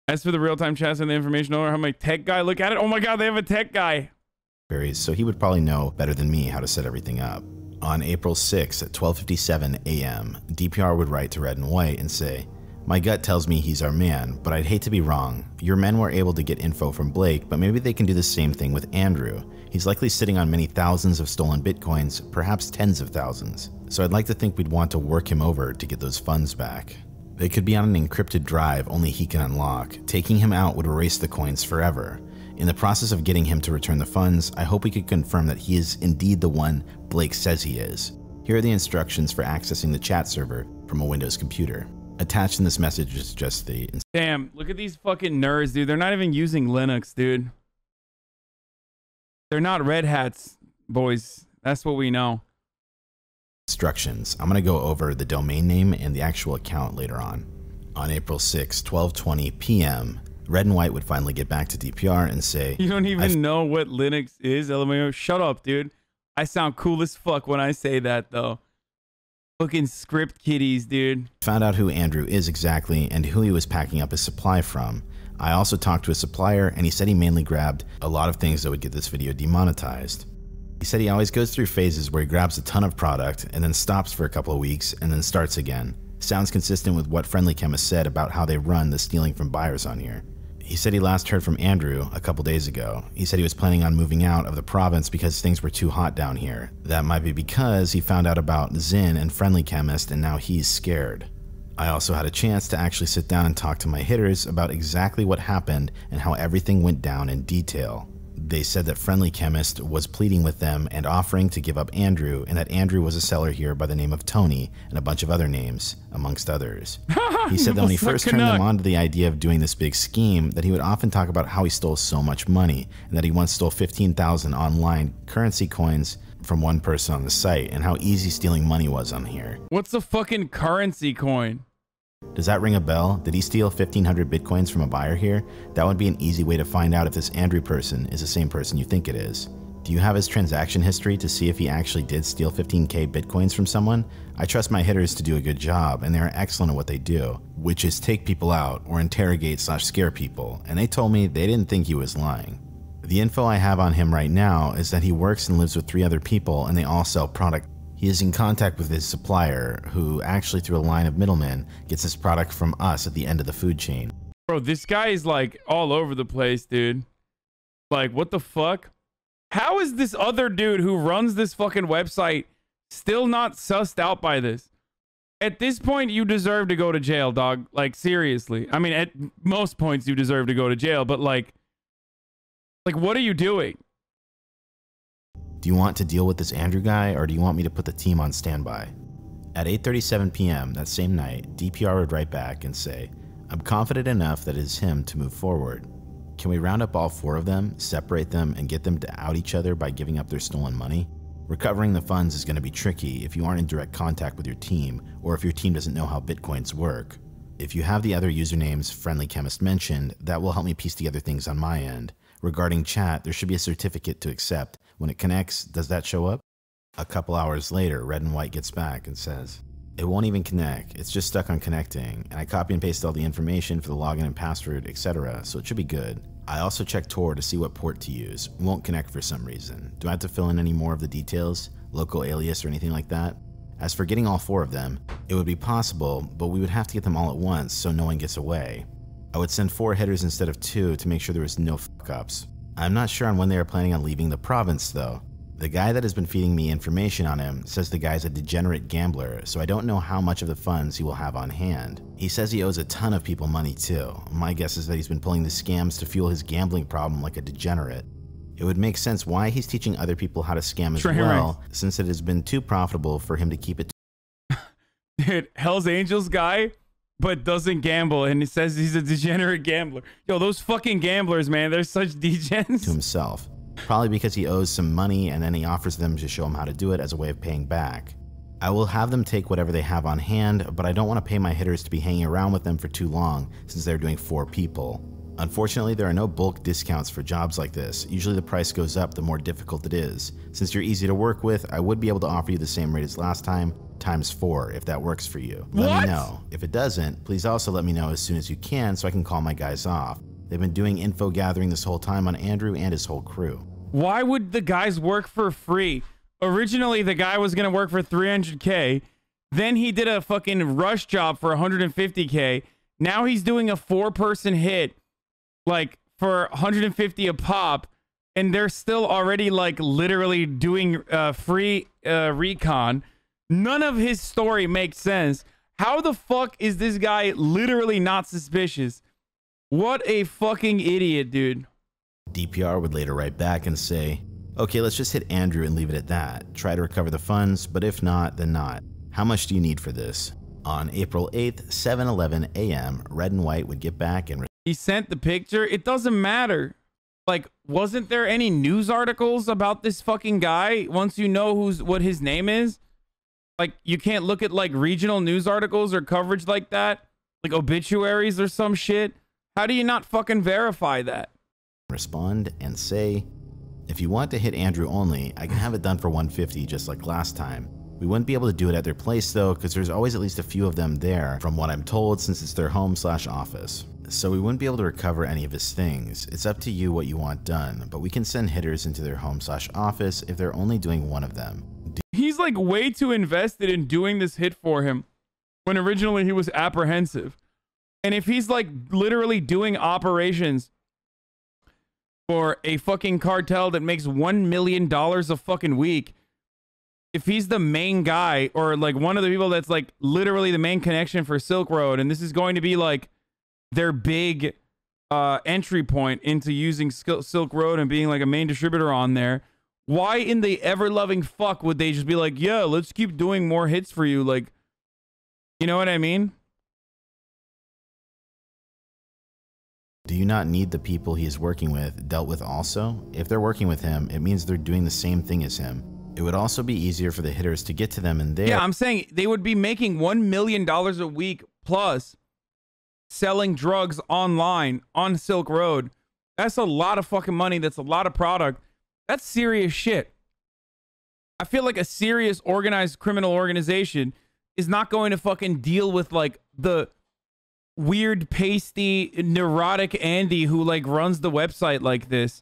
Speaker 1: As for the real-time chats and the information over, have my tech guy look at it. Oh my God, they have a tech guy.
Speaker 2: So he would probably know better than me how to set everything up. On April 6th at 12:57 a.m., DPR would write to Red and White and say, "My gut tells me he's our man, but I'd hate to be wrong. Your men were able to get info from Blake, but maybe they can do the same thing with Andrew. He's likely sitting on many thousands of stolen bitcoins, perhaps tens of thousands. So I'd like to think we'd want to work him over to get those funds back. They could be on an encrypted drive only he can unlock. Taking him out would erase the coins forever. In the process of getting him to return the funds, I hope we could confirm that he is indeed the one Blake says he is. Here are the instructions for accessing the chat server from a Windows computer. Attached in this message is just the—
Speaker 1: Damn, look at these fucking nerds, dude. They're not even using Linux, dude. They're not Red Hats, boys. That's what we know.
Speaker 2: Instructions. I'm going to go over the domain name and the actual account later on. On April 6, 12:20 p.m., Red and White would finally get back to DPR and say—
Speaker 1: You don't even know what Linux is, LMAO? Shut up, dude. I sound cool as fuck when I say that, though. Fucking script kiddies, dude.
Speaker 2: Found out who Andrew is exactly and who he was packing up his supply from. I also talked to a supplier and he said he mainly grabbed a lot of things that would get this video demonetized. He said he always goes through phases where he grabs a ton of product and then stops for a couple of weeks and then starts again. Sounds consistent with what Friendly Chemist said about how they run the stealing from buyers on here. He said he last heard from Andrew a couple days ago. He said he was planning on moving out of the province because things were too hot down here. That might be because he found out about Zin and Friendly Chemist and now he's scared. I also had a chance to actually sit down and talk to my hitters about exactly what happened and how everything went down in detail. They said that Friendly Chemist was pleading with them and offering to give up Andrew, and that Andrew was a seller here by the name of Tony and a bunch of other names, amongst others. He said that when he first turned them on to the idea of doing this big scheme, that he would often talk about how he stole so much money, and that he once stole 15,000 online currency coins from one person on the site, and how easy stealing money was on here.
Speaker 1: What's a fucking currency coin?
Speaker 2: Does that ring a bell? Did he steal 1,500 bitcoins from a buyer here? That would be an easy way to find out if this Andrew person is the same person you think it is. Do you have his transaction history to see if he actually did steal 15K Bitcoins from someone? I trust my hitters to do a good job, and they are excellent at what they do, which is take people out or interrogate/scare people, and they told me they didn't think he was lying. The info I have on him right now is that he works and lives with 3 other people, and they all sell product. He is in contact with his supplier, who actually through a line of middlemen gets his product from us at the end of the food chain.
Speaker 1: Bro, this guy is like all over the place, dude. Like, what the fuck? How is this other dude who runs this fucking website still not sussed out by this? At this point, you deserve to go to jail, dog. Like, seriously. I mean, at most points, you deserve to go to jail, but like, what are you doing?
Speaker 2: Do you want to deal with this Andrew guy, or do you want me to put the team on standby? At 8:37 p.m. that same night, DPR would write back and say, I'm confident enough that it is him to move forward. Can we round up all 4 of them, separate them, and get them to out each other by giving up their stolen money? Recovering the funds is going to be tricky if you aren't in direct contact with your team, or if your team doesn't know how Bitcoins work. If you have the other usernames Friendly Chemist mentioned, that will help me piece together things on my end. Regarding chat, there should be a certificate to accept. When it connects, does that show up? A couple hours later, Red and White gets back and says, it won't even connect, it's just stuck on connecting, and I copy and paste all the information for the login and password, etc., so it should be good. I also checked Tor to see what port to use. It won't connect for some reason. Do I have to fill in any more of the details, local alias or anything like that? As for getting all 4 of them, it would be possible, but we would have to get them all at once so no one gets away. I would send 4 hitters instead of 2 to make sure there was no fuck-ups. I'm not sure on when they are planning on leaving the province though. The guy that has been feeding me information on him says the guy's a degenerate gambler, so I don't know how much of the funds he will have on hand. He says he owes a ton of people money too. My guess is that he's been pulling the scams to fuel his gambling problem like a degenerate. It would make sense why he's teaching other people how to scam as well, since it has been too profitable for him to keep it.
Speaker 1: Dude, Hell's Angels guy, but doesn't gamble, and he says he's a degenerate gambler. Yo, those fucking gamblers, man, they're such degens.
Speaker 2: To himself. Probably because he owes some money and then he offers them to show him how to do it as a way of paying back. I will have them take whatever they have on hand, but I don't want to pay my hitters to be hanging around with them for too long since they're doing 4 people. Unfortunately, there are no bulk discounts for jobs like this. Usually the price goes up the more difficult it is. Since you're easy to work with, I would be able to offer you the same rate as last time, times 4 if that works for you. Let me know. If it doesn't, please also let me know as soon as you can so I can call my guys off. They've been doing info gathering this whole time on Andrew and his whole crew.
Speaker 1: Why would the guys work for free? Originally, the guy was going to work for 300K. Then he did a fucking rush job for 150K. Now he's doing a 4-person hit, like for 150 a pop. And they're still already like literally doing free recon. None of his story makes sense. How the fuck is this guy literally not suspicious? What a fucking idiot, dude.
Speaker 2: DPR would later write back and say, okay, let's just hit Andrew and leave it at that. Try to recover the funds, but if not, then not. How much do you need for this? On April 8th, 7:11 a.m., Red and White would get back and...
Speaker 1: He sent the picture? It doesn't matter. Like, wasn't there any news articles about this fucking guy once you know what his name is? Like, you can't look at like regional news articles or coverage like that? Like obituaries or some shit? How do you not fucking verify that?
Speaker 2: Respond and say, if you want to hit Andrew only, I can have it done for 150 just like last time. We wouldn't be able to do it at their place though, because there's always at least a few of them there from what I'm told, since it's their home/office. So we wouldn't be able to recover any of his things. It's up to you what you want done, but we can send hitters into their home/office if they're only doing one of them.
Speaker 1: He's like way too invested in doing this hit for him when originally he was apprehensive. And if he's like literally doing operations for a fucking cartel that makes $1 million a fucking week, if he's the main guy or like one of the people that's like literally the main connection for Silk Road, and this is going to be like their big entry point into using Silk Road and being like a main distributor on there, why in the ever-loving fuck would they just be like, yeah, let's keep doing more hits for you? Like, you know what I mean?
Speaker 2: Do you not need the people he is working with dealt with also? If they're working with him, it means they're doing the same thing as him. It would also be easier for the hitters to get to them in there.
Speaker 1: Yeah, I'm saying they would be making $1 million a week plus selling drugs online on Silk Road. That's a lot of fucking money. That's a lot of product. That's serious shit. I feel like a serious organized criminal organization is not going to fucking deal with like the weird, pasty, neurotic Andy who like runs the website like this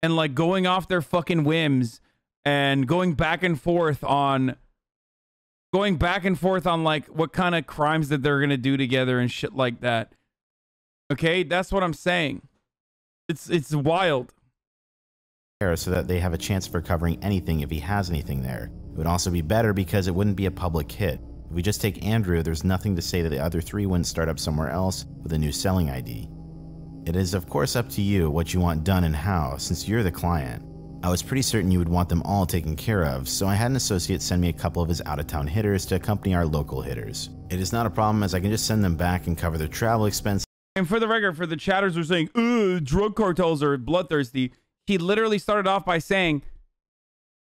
Speaker 1: and like going off their fucking whims and going back and forth on like what kind of crimes that they're gonna do together and shit like that. Okay, that's what I'm saying. It's wild.
Speaker 2: So that they have a chance of recovering anything if he has anything there. It would also be better because it wouldn't be a public hit. If we just take Andrew, there's nothing to say that the other three wouldn't start up somewhere else with a new selling ID. It is of course up to you what you want done and how, since you're the client. I was pretty certain you would want them all taken care of, so I had an associate send me a couple of his out-of-town hitters to accompany our local hitters. It is not a problem as I can just send them back and cover their travel expenses.
Speaker 1: And for the record, for the chatters who are saying, "Ugh, drug cartels are bloodthirsty," he literally started off by saying,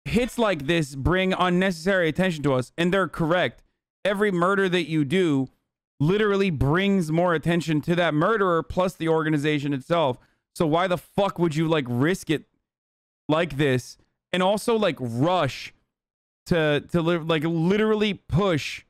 Speaker 1: hits like this bring unnecessary attention to us. And they're correct. Every murder that you do literally brings more attention to that murderer plus the organization itself. So why the fuck would you like risk it like this? And also like rush to like literally push.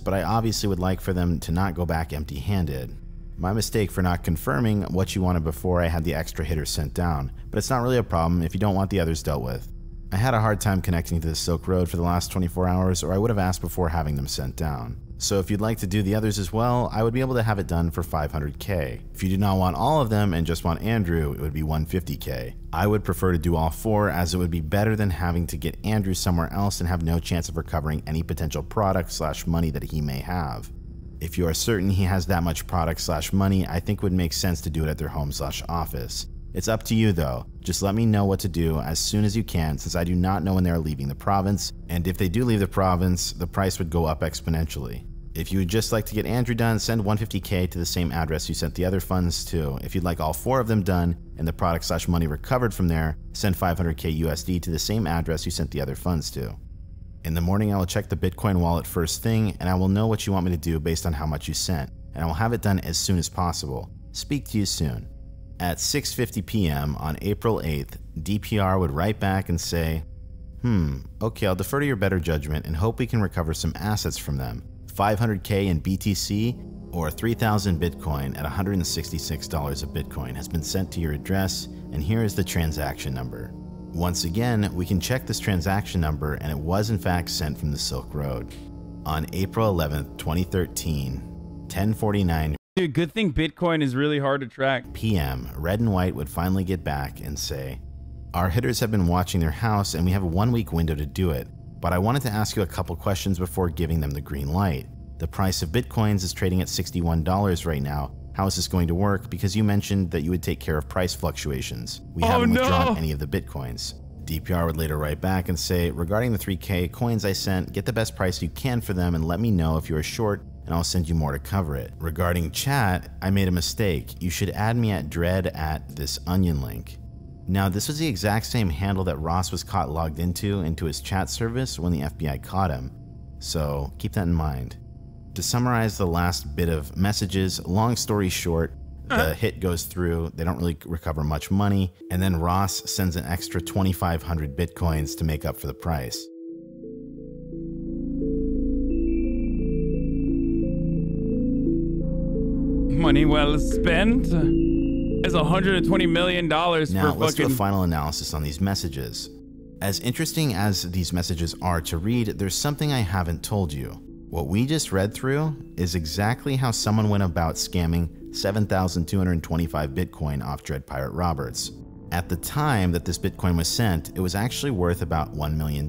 Speaker 2: But I obviously would like for them to not go back empty-handed. My mistake for not confirming what you wanted before I had the extra hitters sent down, but it's not really a problem if you don't want the others dealt with. I had a hard time connecting to the Silk Road for the last 24 hours, or I would have asked before having them sent down. So if you'd like to do the others as well, I would be able to have it done for 500k. If you do not want all of them and just want Andrew, it would be 150k. I would prefer to do all four, as it would be better than having to get Andrew somewhere else and have no chance of recovering any potential product/money that he may have. If you are certain he has that much product/money, I think it would make sense to do it at their home/office. It's up to you though. Just let me know what to do as soon as you can, since I do not know when they are leaving the province, and if they do leave the province, the price would go up exponentially. If you would just like to get Andrew done, send 150k to the same address you sent the other funds to. If you'd like all four of them done and the product/money recovered from there, send 500k USD to the same address you sent the other funds to. In the morning, I will check the Bitcoin wallet first thing, and I will know what you want me to do based on how much you sent, and I will have it done as soon as possible. Speak to you soon. At 6:50 p.m. on April 8th, DPR would write back and say, okay, I'll defer to your better judgment and hope we can recover some assets from them. 500k in BTC or 3,000 Bitcoin at $166 a Bitcoin has been sent to your address, and here is the transaction number. Once again, we can check this transaction number, and it was in fact sent from the Silk Road. On April 11th, 2013, 10:49
Speaker 1: Dude, good thing Bitcoin is really hard to track.
Speaker 2: p.m., Red and White would finally get back and say, our hitters have been watching their house and we have a 1-week window to do it, but I wanted to ask you a couple questions before giving them the green light. The price of Bitcoins is trading at $61 right now. How is this going to work? Because you mentioned that you would take care of price fluctuations. We haven't withdrawn any of the Bitcoins. DPR would later write back and say, regarding the 3k coins I sent, get the best price you can for them and let me know if you are short, and I'll send you more to cover it. Regarding chat, I made a mistake. You should add me at dread@thisonion link. Now, this was the exact same handle that Ross was caught logged into his chat service when the FBI caught him. So keep that in mind. To summarize the last bit of messages, long story short, the hit goes through, they don't really recover much money, and then Ross sends an extra 2,500 Bitcoins to make up for the price.
Speaker 1: Money well spent. It's $120 million
Speaker 2: now,
Speaker 1: for
Speaker 2: let's do a
Speaker 1: fucking...
Speaker 2: final analysis on these messages. As interesting as these messages are to read, there's something I haven't told you. What we just read through is exactly how someone went about scamming 7,225 Bitcoin off Dread Pirate Roberts. At the time that this Bitcoin was sent, it was actually worth about $1 million,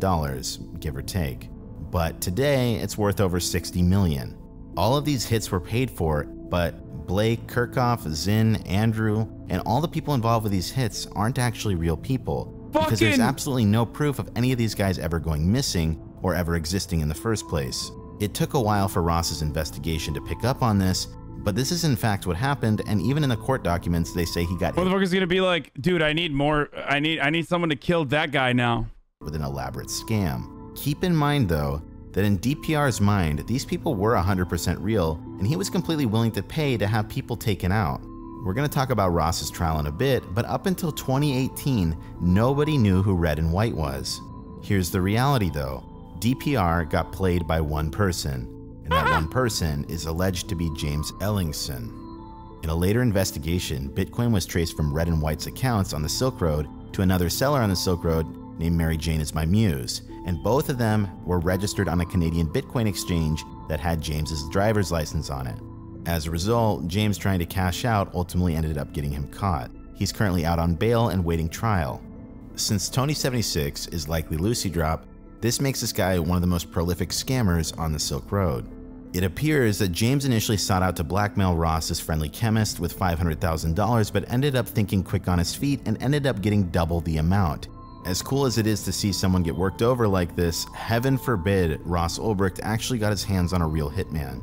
Speaker 2: give or take. But today, it's worth over 60 million. All of these hits were paid for, but Blake, Kirchhoff, Zinn, Andrew, and all the people involved with these hits aren't actually real people. Because there's absolutely no proof of any of these guys ever going missing or ever existing in the first place. It took a while for Ross's investigation to pick up on this, but this is in fact what happened, and even in the court documents they say he got
Speaker 1: Motherfucker's gonna be like, dude, I need more, I need someone to kill that guy now.
Speaker 2: With an elaborate scam. Keep in mind though, that in DPR's mind, these people were 100% real, and he was completely willing to pay to have people taken out. We're going to talk about Ross's trial in a bit, but up until 2018, nobody knew who Red and White was. Here's the reality though. DPR got played by one person, and that one person is alleged to be James Ellingson. In a later investigation, Bitcoin was traced from Red and White's accounts on the Silk Road to another seller on the Silk Road named Mary Jane is my muse, and both of them were registered on a Canadian Bitcoin exchange that had James's driver's license on it. As a result, James trying to cash out ultimately ended up getting him caught. He's currently out on bail and waiting trial. Since Tony76 is likely Lucy Drop, this makes this guy one of the most prolific scammers on the Silk Road. It appears that James initially sought out to blackmail Ross as friendly chemist with $500,000, but ended up thinking quick on his feet and ended up getting double the amount. As cool as it is to see someone get worked over like this, heaven forbid Ross Ulbricht actually got his hands on a real hitman.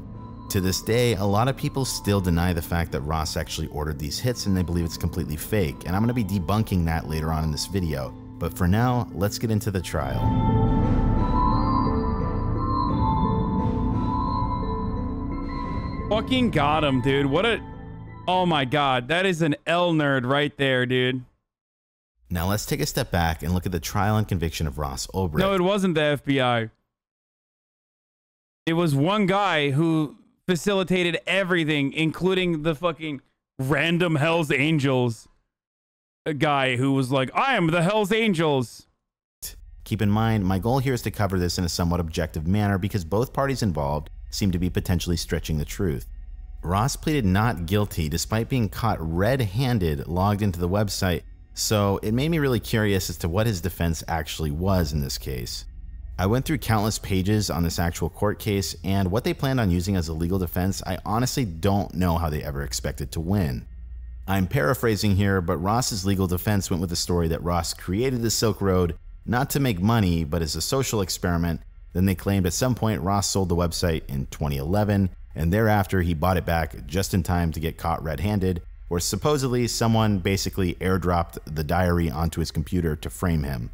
Speaker 2: To this day, a lot of people still deny the fact that Ross actually ordered these hits and they believe it's completely fake, and I'm going to be debunking that later on in this video. But for now, let's get into the trial.
Speaker 1: Fucking got him, dude. What a... Oh my god, that is an L nerd right there, dude.
Speaker 2: Now let's take a step back and look at the trial and conviction of Ross Ulbricht.
Speaker 1: No, it wasn't the FBI. It was one guy who facilitated everything, including the fucking random Hells Angels. A guy who was like, I am the Hells Angels.
Speaker 2: Keep in mind, my goal here is to cover this in a somewhat objective manner because both parties involved seem to be potentially stretching the truth. Ross pleaded not guilty despite being caught red-handed logged into the website, so it made me really curious as to what his defense actually was in this case. I went through countless pages on this actual court case, and what they planned on using as a legal defense, I honestly don't know how they ever expected to win. I'm paraphrasing here, but Ross's legal defense went with the story that Ross created the Silk Road not to make money, but as a social experiment. Then they claimed at some point Ross sold the website in 2011, and thereafter he bought it back just in time to get caught red-handed, where supposedly someone basically airdropped the diary onto his computer to frame him.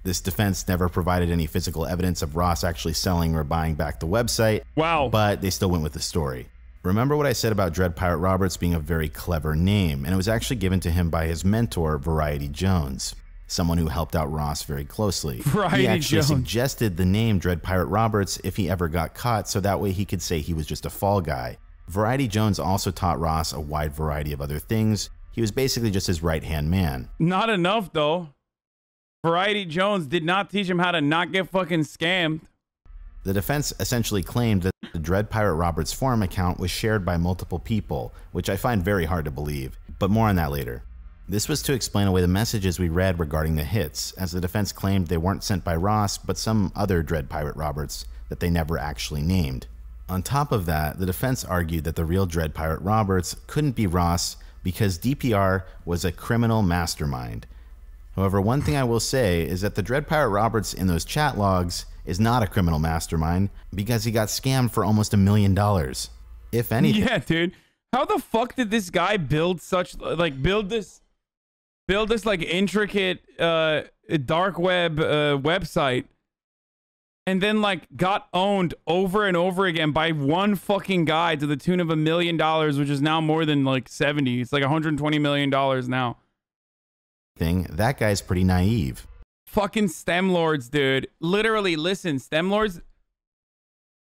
Speaker 2: This defense never provided any physical evidence of Ross actually selling or buying back the website.
Speaker 1: Wow.
Speaker 2: But they still went with the story. Remember what I said about Dread Pirate Roberts being a very clever name, and it was actually given to him by his mentor, Variety Jones, someone who helped out Ross very closely. He actually suggested the name Dread Pirate Roberts if he ever got caught, so that way he could say he was just a fall guy. Variety Jones also taught Ross a wide variety of other things. He was basically just his right-hand man.
Speaker 1: Not enough, though. Variety Jones did not teach him how to not get fucking scammed.
Speaker 2: The defense essentially claimed that the Dread Pirate Roberts forum account was shared by multiple people, which I find very hard to believe, but more on that later. This was to explain away the messages we read regarding the hits, as the defense claimed they weren't sent by Ross, but some other Dread Pirate Roberts that they never actually named. On top of that, the defense argued that the real Dread Pirate Roberts couldn't be Ross because DPR was a criminal mastermind. However, one thing I will say is that the Dread Pirate Roberts in those chat logs is not a criminal mastermind because he got scammed for almost $1 million. If anything.
Speaker 1: Yeah, dude. How the fuck did this guy build such build this like intricate dark web website and then like got owned over and over again by one fucking guy to the tune of $1 million, which is now more than like 70. It's like $120 million now.
Speaker 2: That guy's pretty naive.
Speaker 1: Fucking STEM lords, dude. Literally, listen, STEM lords.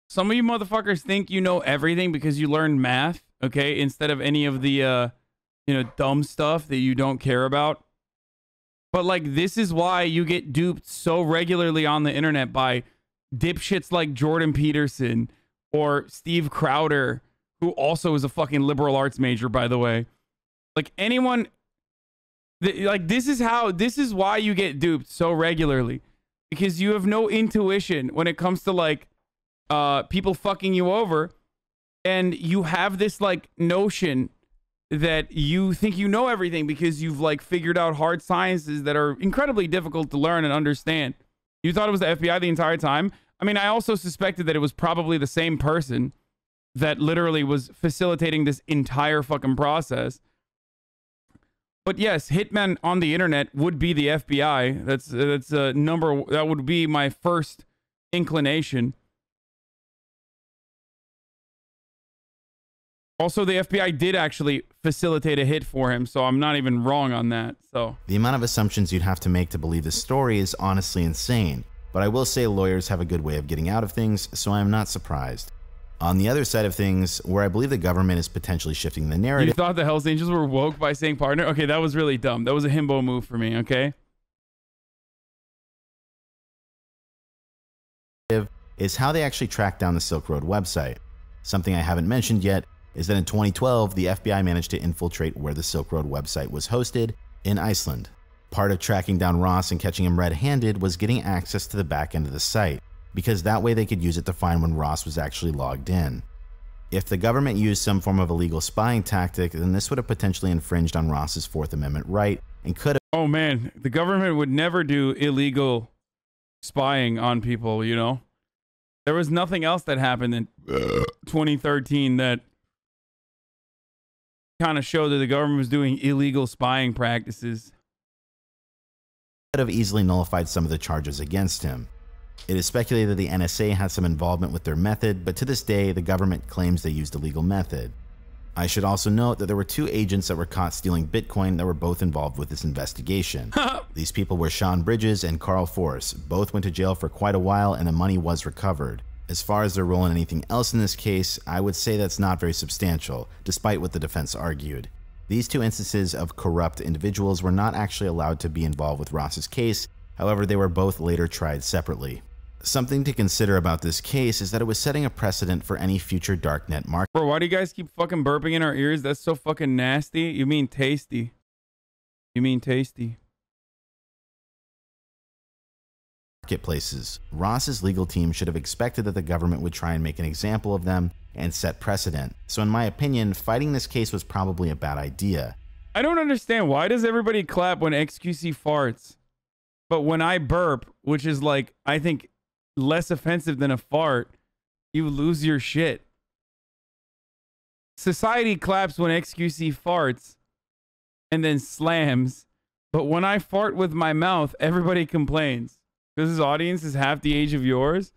Speaker 1: Some of you motherfuckers think you know everything because you learned math, okay? Instead of any of the, dumb stuff that you don't care about. But like, this is why you get duped so regularly on the internet by dipshits like Jordan Peterson or Steve Crowder, who also is a fucking liberal arts major, by the way. Like anyone... Like this is why you get duped so regularly, because you have no intuition when it comes to like people fucking you over, and you have this like notion that you think you know everything because you've like figured out hard sciences that are incredibly difficult to learn and understand. You thought it was the FBI the entire time. I mean, I also suspected that it was probably the same person that literally was facilitating this entire fucking process. But yes, hitmen on the internet would be the FBI. That's a number. That would be my first inclination. Also, the FBI did actually facilitate a hit for him, so I'm not even wrong on that. So
Speaker 2: The amount of assumptions you'd have to make to believe this story is honestly insane, but I will say lawyers have a good way of getting out of things, so I am not surprised. On the other side of things, where I believe the government is potentially shifting the narrative...
Speaker 1: You thought the Hells Angels were woke by saying partner? Okay, that was really dumb. That was a himbo move for me, okay?
Speaker 2: ...is how they actually tracked down the Silk Road website. Something I haven't mentioned yet is that in 2012, the FBI managed to infiltrate where the Silk Road website was hosted in Iceland. Part of tracking down Ross and catching him red-handed was getting access to the back end of the site, because that way they could use it to find when Ross was actually logged in. If the government used some form of illegal spying tactic, then this would have potentially infringed on Ross's Fourth Amendment right and could have...
Speaker 1: Oh man, the government would never do illegal spying on people, you know? There was nothing else that happened in 2013 that kind of showed that the government was doing illegal spying practices.
Speaker 2: Could have easily nullified some of the charges against him. It is speculated that the NSA had some involvement with their method, but to this day, the government claims they used a legal method. I should also note that there were 2 agents that were caught stealing Bitcoin that were both involved with this investigation. These people were Sean Bridges and Carl Force. Both went to jail for quite a while and the money was recovered. As far as their role in anything else in this case, I would say that's not very substantial, despite what the defense argued. These 2 instances of corrupt individuals were not actually allowed to be involved with Ross's case, however they were both later tried separately. Something to consider about this case is that it was setting a precedent for any future darknet market.
Speaker 1: Bro, why do you guys keep fucking burping in our ears? That's so fucking nasty. You mean tasty. You mean tasty.
Speaker 2: Marketplaces. Ross's legal team should have expected that the government would try and make an example of them and set precedent. So in my opinion, fighting this case was probably a bad idea.
Speaker 1: I don't understand. Why does everybody clap when XQC farts? But when I burp, which is like, I think, less offensive than a fart, you lose your shit. Society claps when XQC farts and then slams. But when I fart with my mouth, everybody complains. Because his audience is half the age of yours.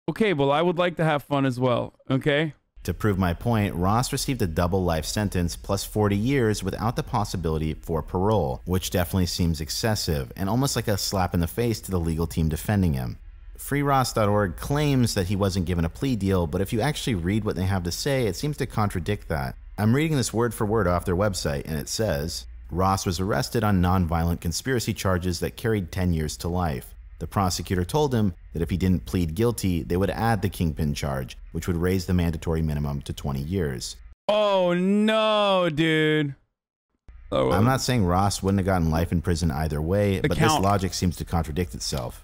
Speaker 1: Okay, well, I would like to have fun as well, okay?
Speaker 2: To prove my point, Ross received a double life sentence plus 40 years without the possibility for parole, which definitely seems excessive and almost like a slap in the face to the legal team defending him. FreeRoss.org claims that he wasn't given a plea deal, but if you actually read what they have to say, it seems to contradict that. I'm reading this word for word off their website, and it says, Ross was arrested on non-violent conspiracy charges that carried 10 years to life. The prosecutor told him that if he didn't plead guilty, they would add the kingpin charge, which would raise the mandatory minimum to 20 years.
Speaker 1: Oh no, dude. Oh,
Speaker 2: I'm not saying Ross wouldn't have gotten life in prison either way, but this logic seems to contradict itself.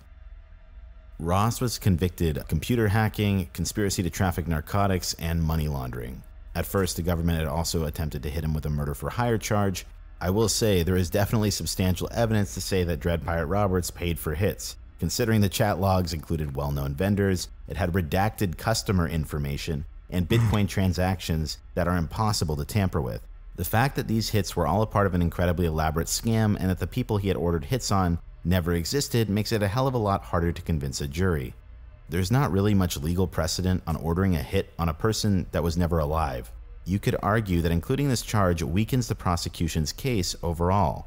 Speaker 2: Ross was convicted of computer hacking, conspiracy to traffic narcotics, and money laundering. At first, the government had also attempted to hit him with a murder for hire charge. I will say there is definitely substantial evidence to say that Dread Pirate Roberts paid for hits. Considering the chat logs included well-known vendors, it had redacted customer information, and Bitcoin transactions that are impossible to tamper with. The fact that these hits were all a part of an incredibly elaborate scam and that the people he had ordered hits on never existed makes it a hell of a lot harder to convince a jury. There's not really much legal precedent on ordering a hit on a person that was never alive. You could argue that including this charge weakens the prosecution's case overall.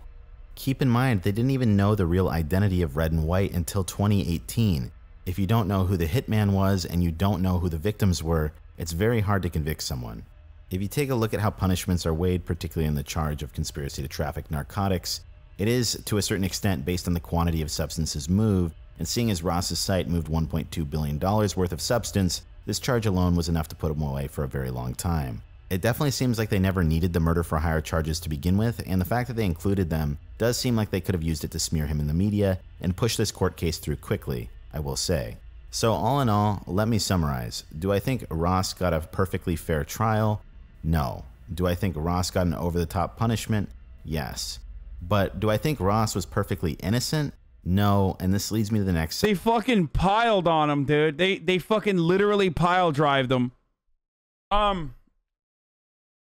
Speaker 2: Keep in mind, they didn't even know the real identity of Red and White until 2018. If you don't know who the hitman was and you don't know who the victims were, it's very hard to convict someone. If you take a look at how punishments are weighed, particularly in the charge of conspiracy to traffic narcotics, it is, to a certain extent, based on the quantity of substances moved, and seeing as Ross's site moved $1.2 billion worth of substance, this charge alone was enough to put him away for a very long time. It definitely seems like they never needed the murder for hire charges to begin with, and the fact that they included them does seem like they could have used it to smear him in the media and push this court case through quickly, I will say. So all in all, let me summarize. Do I think Ross got a perfectly fair trial? No. Do I think Ross got an over-the-top punishment? Yes. But do I think Ross was perfectly innocent? No, and this leads me to the next.
Speaker 1: They fucking piled on him, dude. They fucking literally pile drived him.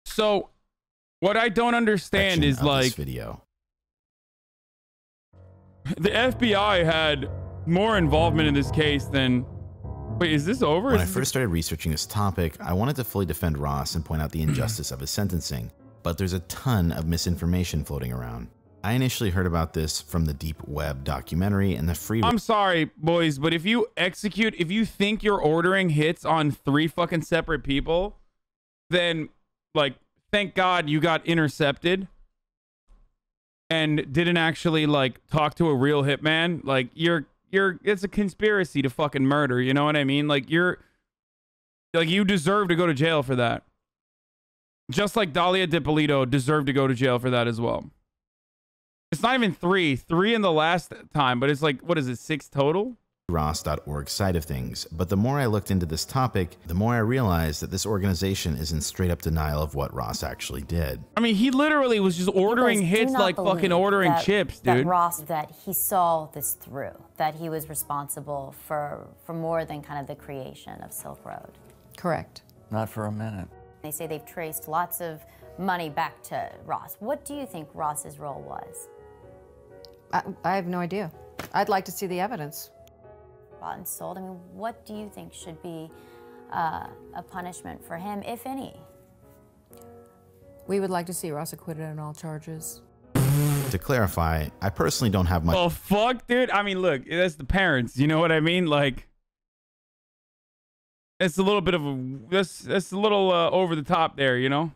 Speaker 1: So what I don't understand is like
Speaker 2: this video.
Speaker 1: The FBI had more involvement in this case than Wait, is this over?
Speaker 2: When I first started researching this topic, I wanted to fully defend Ross and point out the injustice of his sentencing, but there's a ton of misinformation floating around. I initially heard about this from the Deep Web documentary and the free...
Speaker 1: I'm sorry, boys, but if you think you're ordering hits on 3 fucking separate people, then, like, thank God you got intercepted and didn't actually, like, talk to a real hitman. Like, it's a conspiracy to fucking murder, you know what I mean? Like, you deserve to go to jail for that. Just like Dalia DiPolito deserved to go to jail for that as well. It's not even 3 in the last time, but it's like, what is it, 6 total?
Speaker 2: Ross.org side of things, but the more I looked into this topic, the more I realized that this organization is in straight up denial of what Ross actually did.
Speaker 1: I mean, he literally was just ordering hits like fucking ordering chips, dude.
Speaker 10: That Ross, that he saw this through, that he was responsible for more than kind of the creation of Silk Road.
Speaker 11: Correct.
Speaker 12: Not for a minute.
Speaker 10: They say they've traced lots of money back to Ross. What do you think Ross's role was?
Speaker 11: I have no idea. I'd like to see the evidence.
Speaker 10: Bought and sold. I mean, what do you think should be a punishment for him, if any?
Speaker 11: We would like to see Ross acquitted on all charges.
Speaker 2: To clarify, I personally don't have much...
Speaker 1: Oh, fuck, dude. I mean, look, that's the parents. You know what I mean? Like, it's a little bit of a... That's a little over the top there, you know?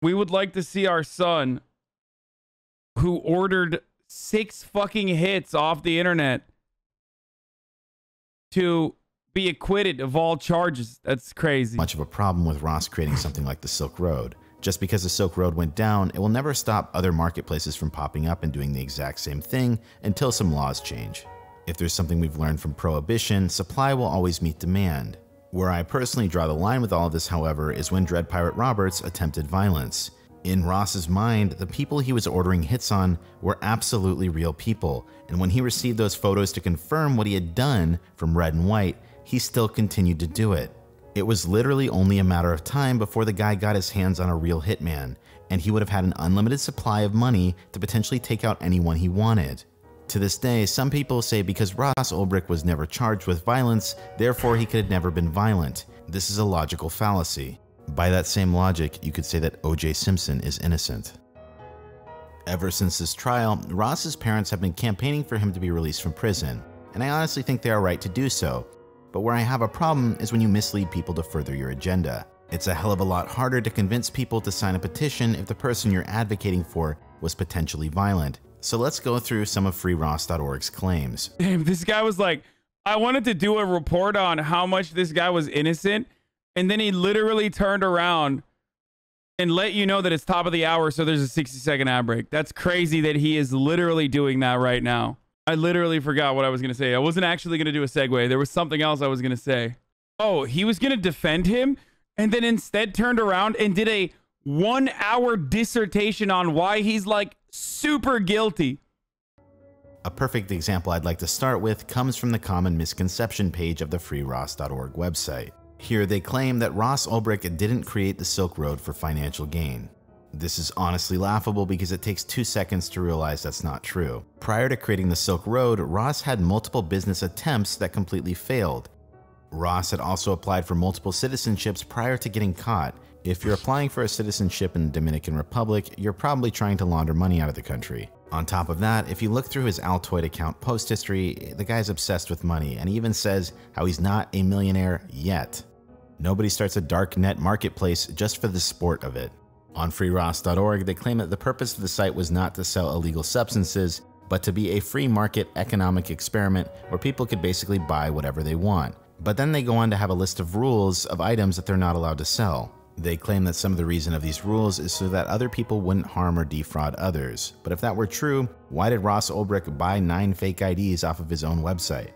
Speaker 1: We would like to see our son, who ordered 6 fucking hits off the internet, to be acquitted of all charges. That's crazy.
Speaker 2: Much of a problem with Ross creating something like the Silk Road. Just because the Silk Road went down, it will never stop other marketplaces from popping up and doing the exact same thing until some laws change. If there's something we've learned from Prohibition, supply will always meet demand. Where I personally draw the line with all of this, however, is when Dread Pirate Roberts attempted violence. In Ross's mind, the people he was ordering hits on were absolutely real people, and when he received those photos to confirm what he had done from Red and White, he still continued to do it. It was literally only a matter of time before the guy got his hands on a real hitman, and he would have had an unlimited supply of money to potentially take out anyone he wanted. To this day, some people say because Ross Ulbricht was never charged with violence, therefore he could have never been violent. This is a logical fallacy. By that same logic, you could say that O.J. Simpson is innocent. Ever since this trial, Ross's parents have been campaigning for him to be released from prison, and I honestly think they are right to do so. But where I have a problem is when you mislead people to further your agenda. It's a hell of a lot harder to convince people to sign a petition if the person you're advocating for was potentially violent. So let's go through some of freeross.org's claims.
Speaker 1: Damn, this guy was like, I wanted to do a report on how much this guy was innocent, and then he literally turned around and let you know that it's top of the hour, so there's a 60-second ad break. That's crazy that he is literally doing that right now. I literally forgot what I was going to say. I wasn't actually going to do a segue. There was something else I was going to say. Oh, he was going to defend him and then instead turned around and did a 1-hour dissertation on why he's like super guilty.
Speaker 2: A perfect example I'd like to start with comes from the common misconception page of the freeross.org website. Here they claim that Ross Ulbricht didn't create the Silk Road for financial gain. This is honestly laughable because it takes 2 seconds to realize that's not true. Prior to creating the Silk Road, Ross had multiple business attempts that completely failed. Ross had also applied for multiple citizenships prior to getting caught. If you're applying for a citizenship in the Dominican Republic, you're probably trying to launder money out of the country. On top of that, if you look through his Altoid account post history, the guy's obsessed with money, and he even says how he's not a millionaire yet. Nobody starts a dark net marketplace just for the sport of it. On freeross.org, they claim that the purpose of the site was not to sell illegal substances, but to be a free market economic experiment where people could basically buy whatever they want. But then they go on to have a list of rules of items that they're not allowed to sell. They claim that some of the reason of these rules is so that other people wouldn't harm or defraud others. But if that were true, why did Ross Ulbricht buy 9 fake IDs off of his own website?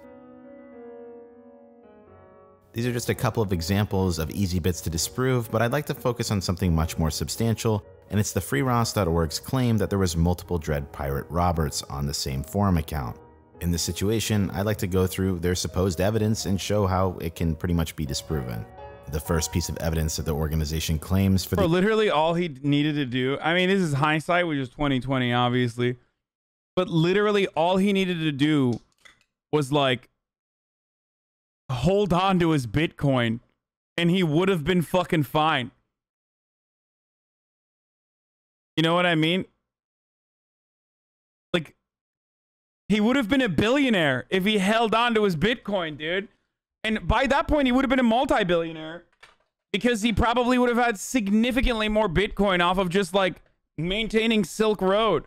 Speaker 2: These are just a couple of examples of easy bits to disprove, but I'd like to focus on something much more substantial, and it's the freeross.org's claim that there was multiple Dread Pirate Roberts on the same forum account. In this situation, I'd like to go through their supposed evidence and show how it can pretty much be disproven. The first piece of evidence that the organization claims for
Speaker 1: literally all he needed to do, I mean, this is hindsight, which is 2020, obviously, but literally all he needed to do was like hold on to his Bitcoin and he would have been fucking fine. You know what I mean? Like, he would have been a billionaire if he held on to his Bitcoin, dude. And by that point, he would have been a multi-billionaire because he probably would have had significantly more Bitcoin off of just like maintaining Silk Road.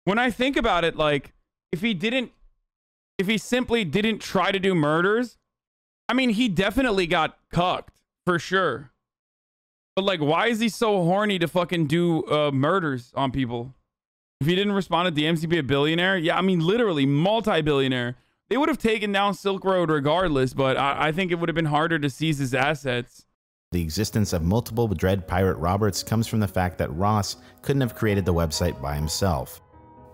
Speaker 1: When I think about it, like, if he simply didn't try to do murders, I mean, he definitely got cucked for sure. But like, why is he so horny to fucking do murders on people? If he didn't respond at DMs, he'd be a billionaire. Yeah, I mean, literally multi-billionaire. They would have taken down Silk Road regardless, but I think it would have been harder to seize his assets.
Speaker 2: The existence of multiple Dread Pirate Roberts comes from the fact that Ross couldn't have created the website by himself.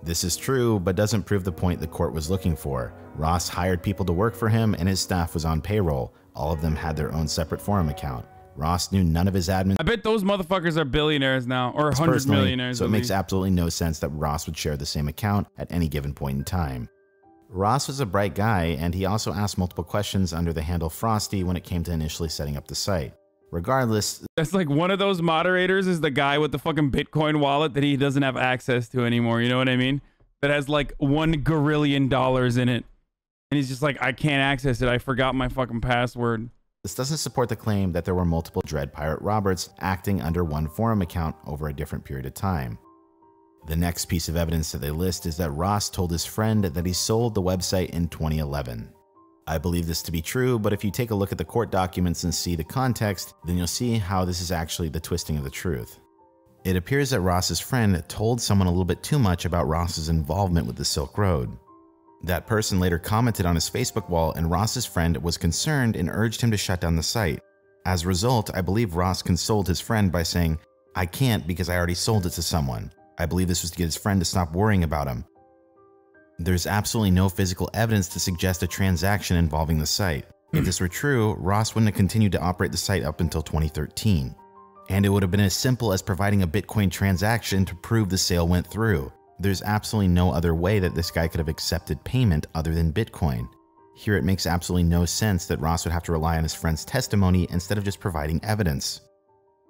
Speaker 2: This is true, but doesn't prove the point the court was looking for. Ross hired people to work for him, and his staff was on payroll. All of them had their own separate forum account. Ross knew none of his admins.
Speaker 1: I bet those motherfuckers are billionaires now, or 100 millionaires.
Speaker 2: So it makes absolutely no sense that Ross would share the same account at any given point in time. Ross was a bright guy, and he also asked multiple questions under the handle Frosty when it came to initially setting up the site. Regardless,
Speaker 1: that's like one of those moderators is the guy with the fucking Bitcoin wallet that he doesn't have access to anymore. You know what I mean? That has like $1 gazillion in it. And he's just like, I can't access it. I forgot my fucking password.
Speaker 2: This doesn't support the claim that there were multiple Dread Pirate Roberts acting under one forum account over a different period of time. The next piece of evidence that they list is that Ross told his friend that he sold the website in 2011. I believe this to be true, but if you take a look at the court documents and see the context, then you'll see how this is actually the twisting of the truth. It appears that Ross's friend told someone a little bit too much about Ross's involvement with the Silk Road. That person later commented on his Facebook wall, and Ross's friend was concerned and urged him to shut down the site. As a result, I believe Ross consoled his friend by saying, "I can't because I already sold it to someone." I believe this was to get his friend to stop worrying about him. There's absolutely no physical evidence to suggest a transaction involving the site. If this were true, Ross wouldn't have continued to operate the site up until 2013. And it would have been as simple as providing a Bitcoin transaction to prove the sale went through. There's absolutely no other way that this guy could have accepted payment other than Bitcoin. Here it makes absolutely no sense that Ross would have to rely on his friend's testimony instead of just providing evidence.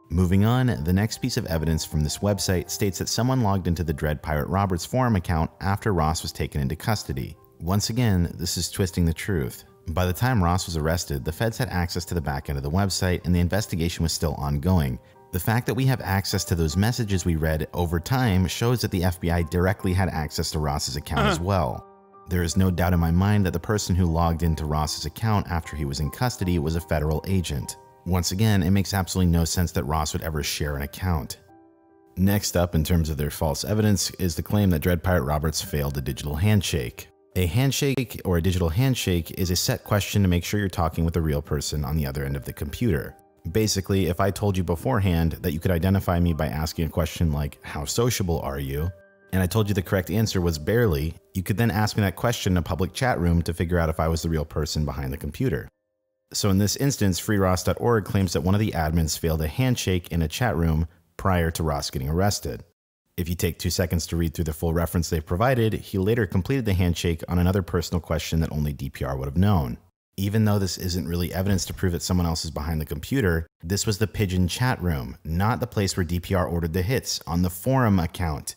Speaker 2: Moving on, the next piece of evidence from this website states that someone logged into the Dread Pirate Roberts forum account after Ross was taken into custody. Once again, this is twisting the truth. By the time Ross was arrested, the feds had access to the back end of the website and the investigation was still ongoing. The fact that we have access to those messages we read over time shows that the FBI directly had access to Ross's account as well. There is no doubt in my mind that the person who logged into Ross's account after he was in custody was a federal agent. Once again, it makes absolutely no sense that Ross would ever share an account. Next up, in terms of their false evidence, is the claim that Dread Pirate Roberts failed a digital handshake. A handshake or a digital handshake is a set question to make sure you're talking with a real person on the other end of the computer. Basically, if I told you beforehand that you could identify me by asking a question like, "How sociable are you?" and I told you the correct answer was "barely," you could then ask me that question in a public chat room to figure out if I was the real person behind the computer. So in this instance, freeross.org claims that one of the admins failed a handshake in a chat room prior to Ross getting arrested. If you take 2 seconds to read through the full reference they've provided, he later completed the handshake on another personal question that only DPR would have known. Even though this isn't really evidence to prove that someone else is behind the computer, this was the Pigeon chat room, not the place where DPR ordered the hits on the forum account.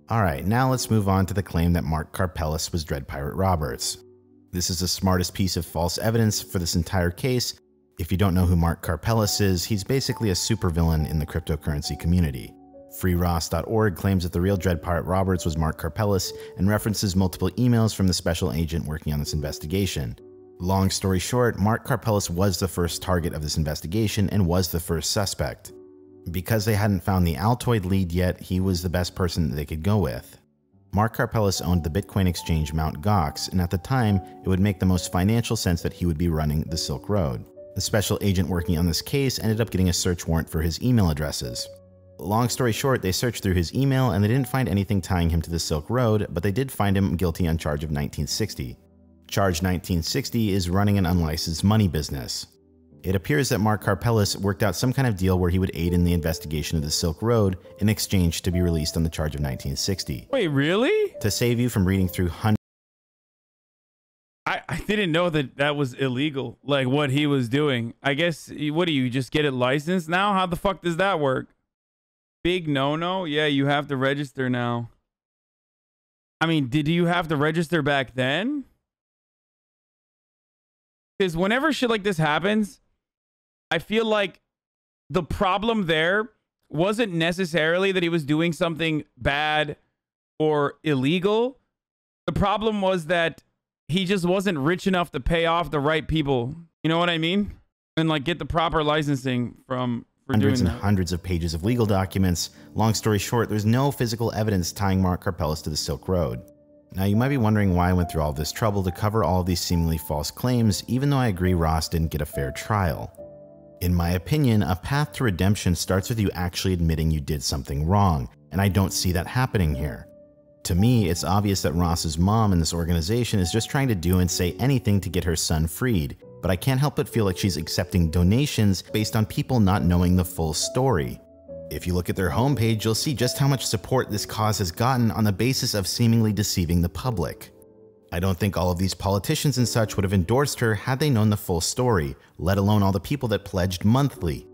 Speaker 2: Alright, now let's move on to the claim that Mark Karpeles was Dread Pirate Roberts. This is the smartest piece of false evidence for this entire case. If you don't know who Mark Karpeles is, he's basically a supervillain in the cryptocurrency community. freeross.org claims that the real Dread Pirate Roberts was Mark Karpeles and references multiple emails from the special agent working on this investigation. Long story short, Mark Karpeles was the first target of this investigation and was the first suspect. Because they hadn't found the Altoid lead yet, he was the best person that they could go with. Mark Karpeles owned the Bitcoin exchange Mt. Gox, and at the time, it would make the most financial sense that he would be running the Silk Road. The special agent working on this case ended up getting a search warrant for his email addresses. Long story short, they searched through his email and they didn't find anything tying him to the Silk Road, but they did find him guilty on charge of 1960. Charge 1960 is running an unlicensed money business. It appears that Mark Karpeles worked out some kind of deal where he would aid in the investigation of the Silk Road in exchange to be released on the charge of 1960.
Speaker 1: Wait, really?
Speaker 2: To save you from reading through hundreds.
Speaker 1: I didn't know that that was illegal, like what he was doing. I guess, what do you just get it licensed now? How the fuck does that work? Big no-no? Yeah, you have to register now. I mean, did you have to register back then? Because whenever shit like this happens, I feel like the problem there wasn't necessarily that he was doing something bad or illegal. The problem was that he just wasn't rich enough to pay off the right people. You know what I mean? And like get the proper licensing for
Speaker 2: hundreds
Speaker 1: doing
Speaker 2: and
Speaker 1: that.
Speaker 2: hundreds of pages of legal documents. Long story short, there's no physical evidence tying Mark Karpeles to the Silk Road. Now, you might be wondering why I went through all this trouble to cover all of these seemingly false claims, even though I agree Ross didn't get a fair trial. In my opinion, a path to redemption starts with you actually admitting you did something wrong, and I don't see that happening here. To me, it's obvious that Ross's mom in this organization is just trying to do and say anything to get her son freed, but I can't help but feel like she's accepting donations based on people not knowing the full story. If you look at their homepage, you'll see just how much support this cause has gotten on the basis of seemingly deceiving the public. I don't think all of these politicians and such would have endorsed her had they known the full story, let alone all the people that pledged monthly.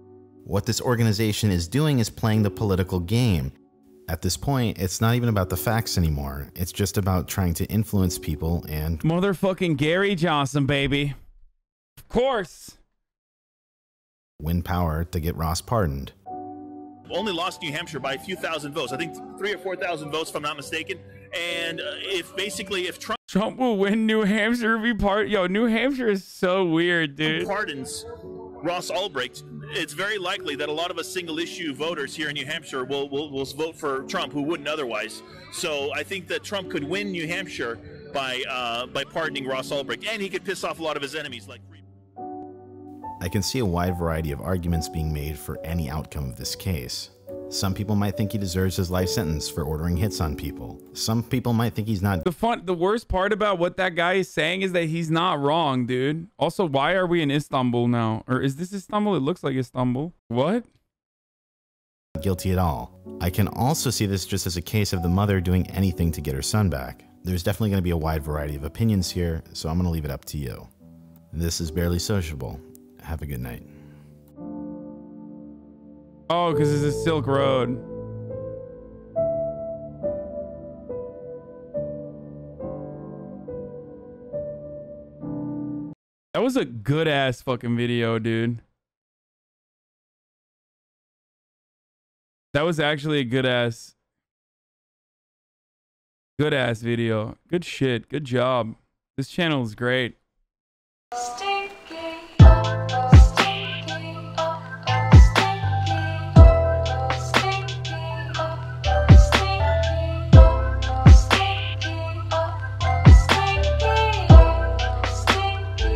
Speaker 2: What this organization is doing is playing the political game. At this point, it's not even about the facts anymore. It's just about trying to influence people and...
Speaker 1: Motherfucking Gary Johnson, baby. Of course.
Speaker 2: Win power to get Ross pardoned.
Speaker 12: Only lost New Hampshire by a few thousand votes. I think 3,000 or 4,000 votes, if I'm not mistaken. And if
Speaker 1: Trump will win New Hampshire, New Hampshire is so weird, dude.
Speaker 12: Pardons Ross Ulbricht, it's very likely that a lot of us single-issue voters here in New Hampshire will vote for Trump, who wouldn't otherwise. So I think that Trump could win New Hampshire by pardoning Ross Ulbricht, and he could piss off a lot of his enemies like.
Speaker 2: I can see a wide variety of arguments being made for any outcome of this case. Some people might think he deserves his life sentence for ordering hits on people. Some people might think he's not.
Speaker 1: The worst part about what that guy is saying is that he's not wrong, dude. Also, why are we in Istanbul now? Or is this Istanbul? It looks like Istanbul. What?
Speaker 2: Guilty at all. I can also see this just as a case of the mother doing anything to get her son back. There's definitely going to be a wide variety of opinions here, so I'm going to leave it up to you. This is Barely Sociable. Have a good night.
Speaker 1: Oh, because it's a Silk Road. That was a good ass fucking video, dude. That was actually a good ass video. Good shit. Good job. This channel is great.
Speaker 13: Stay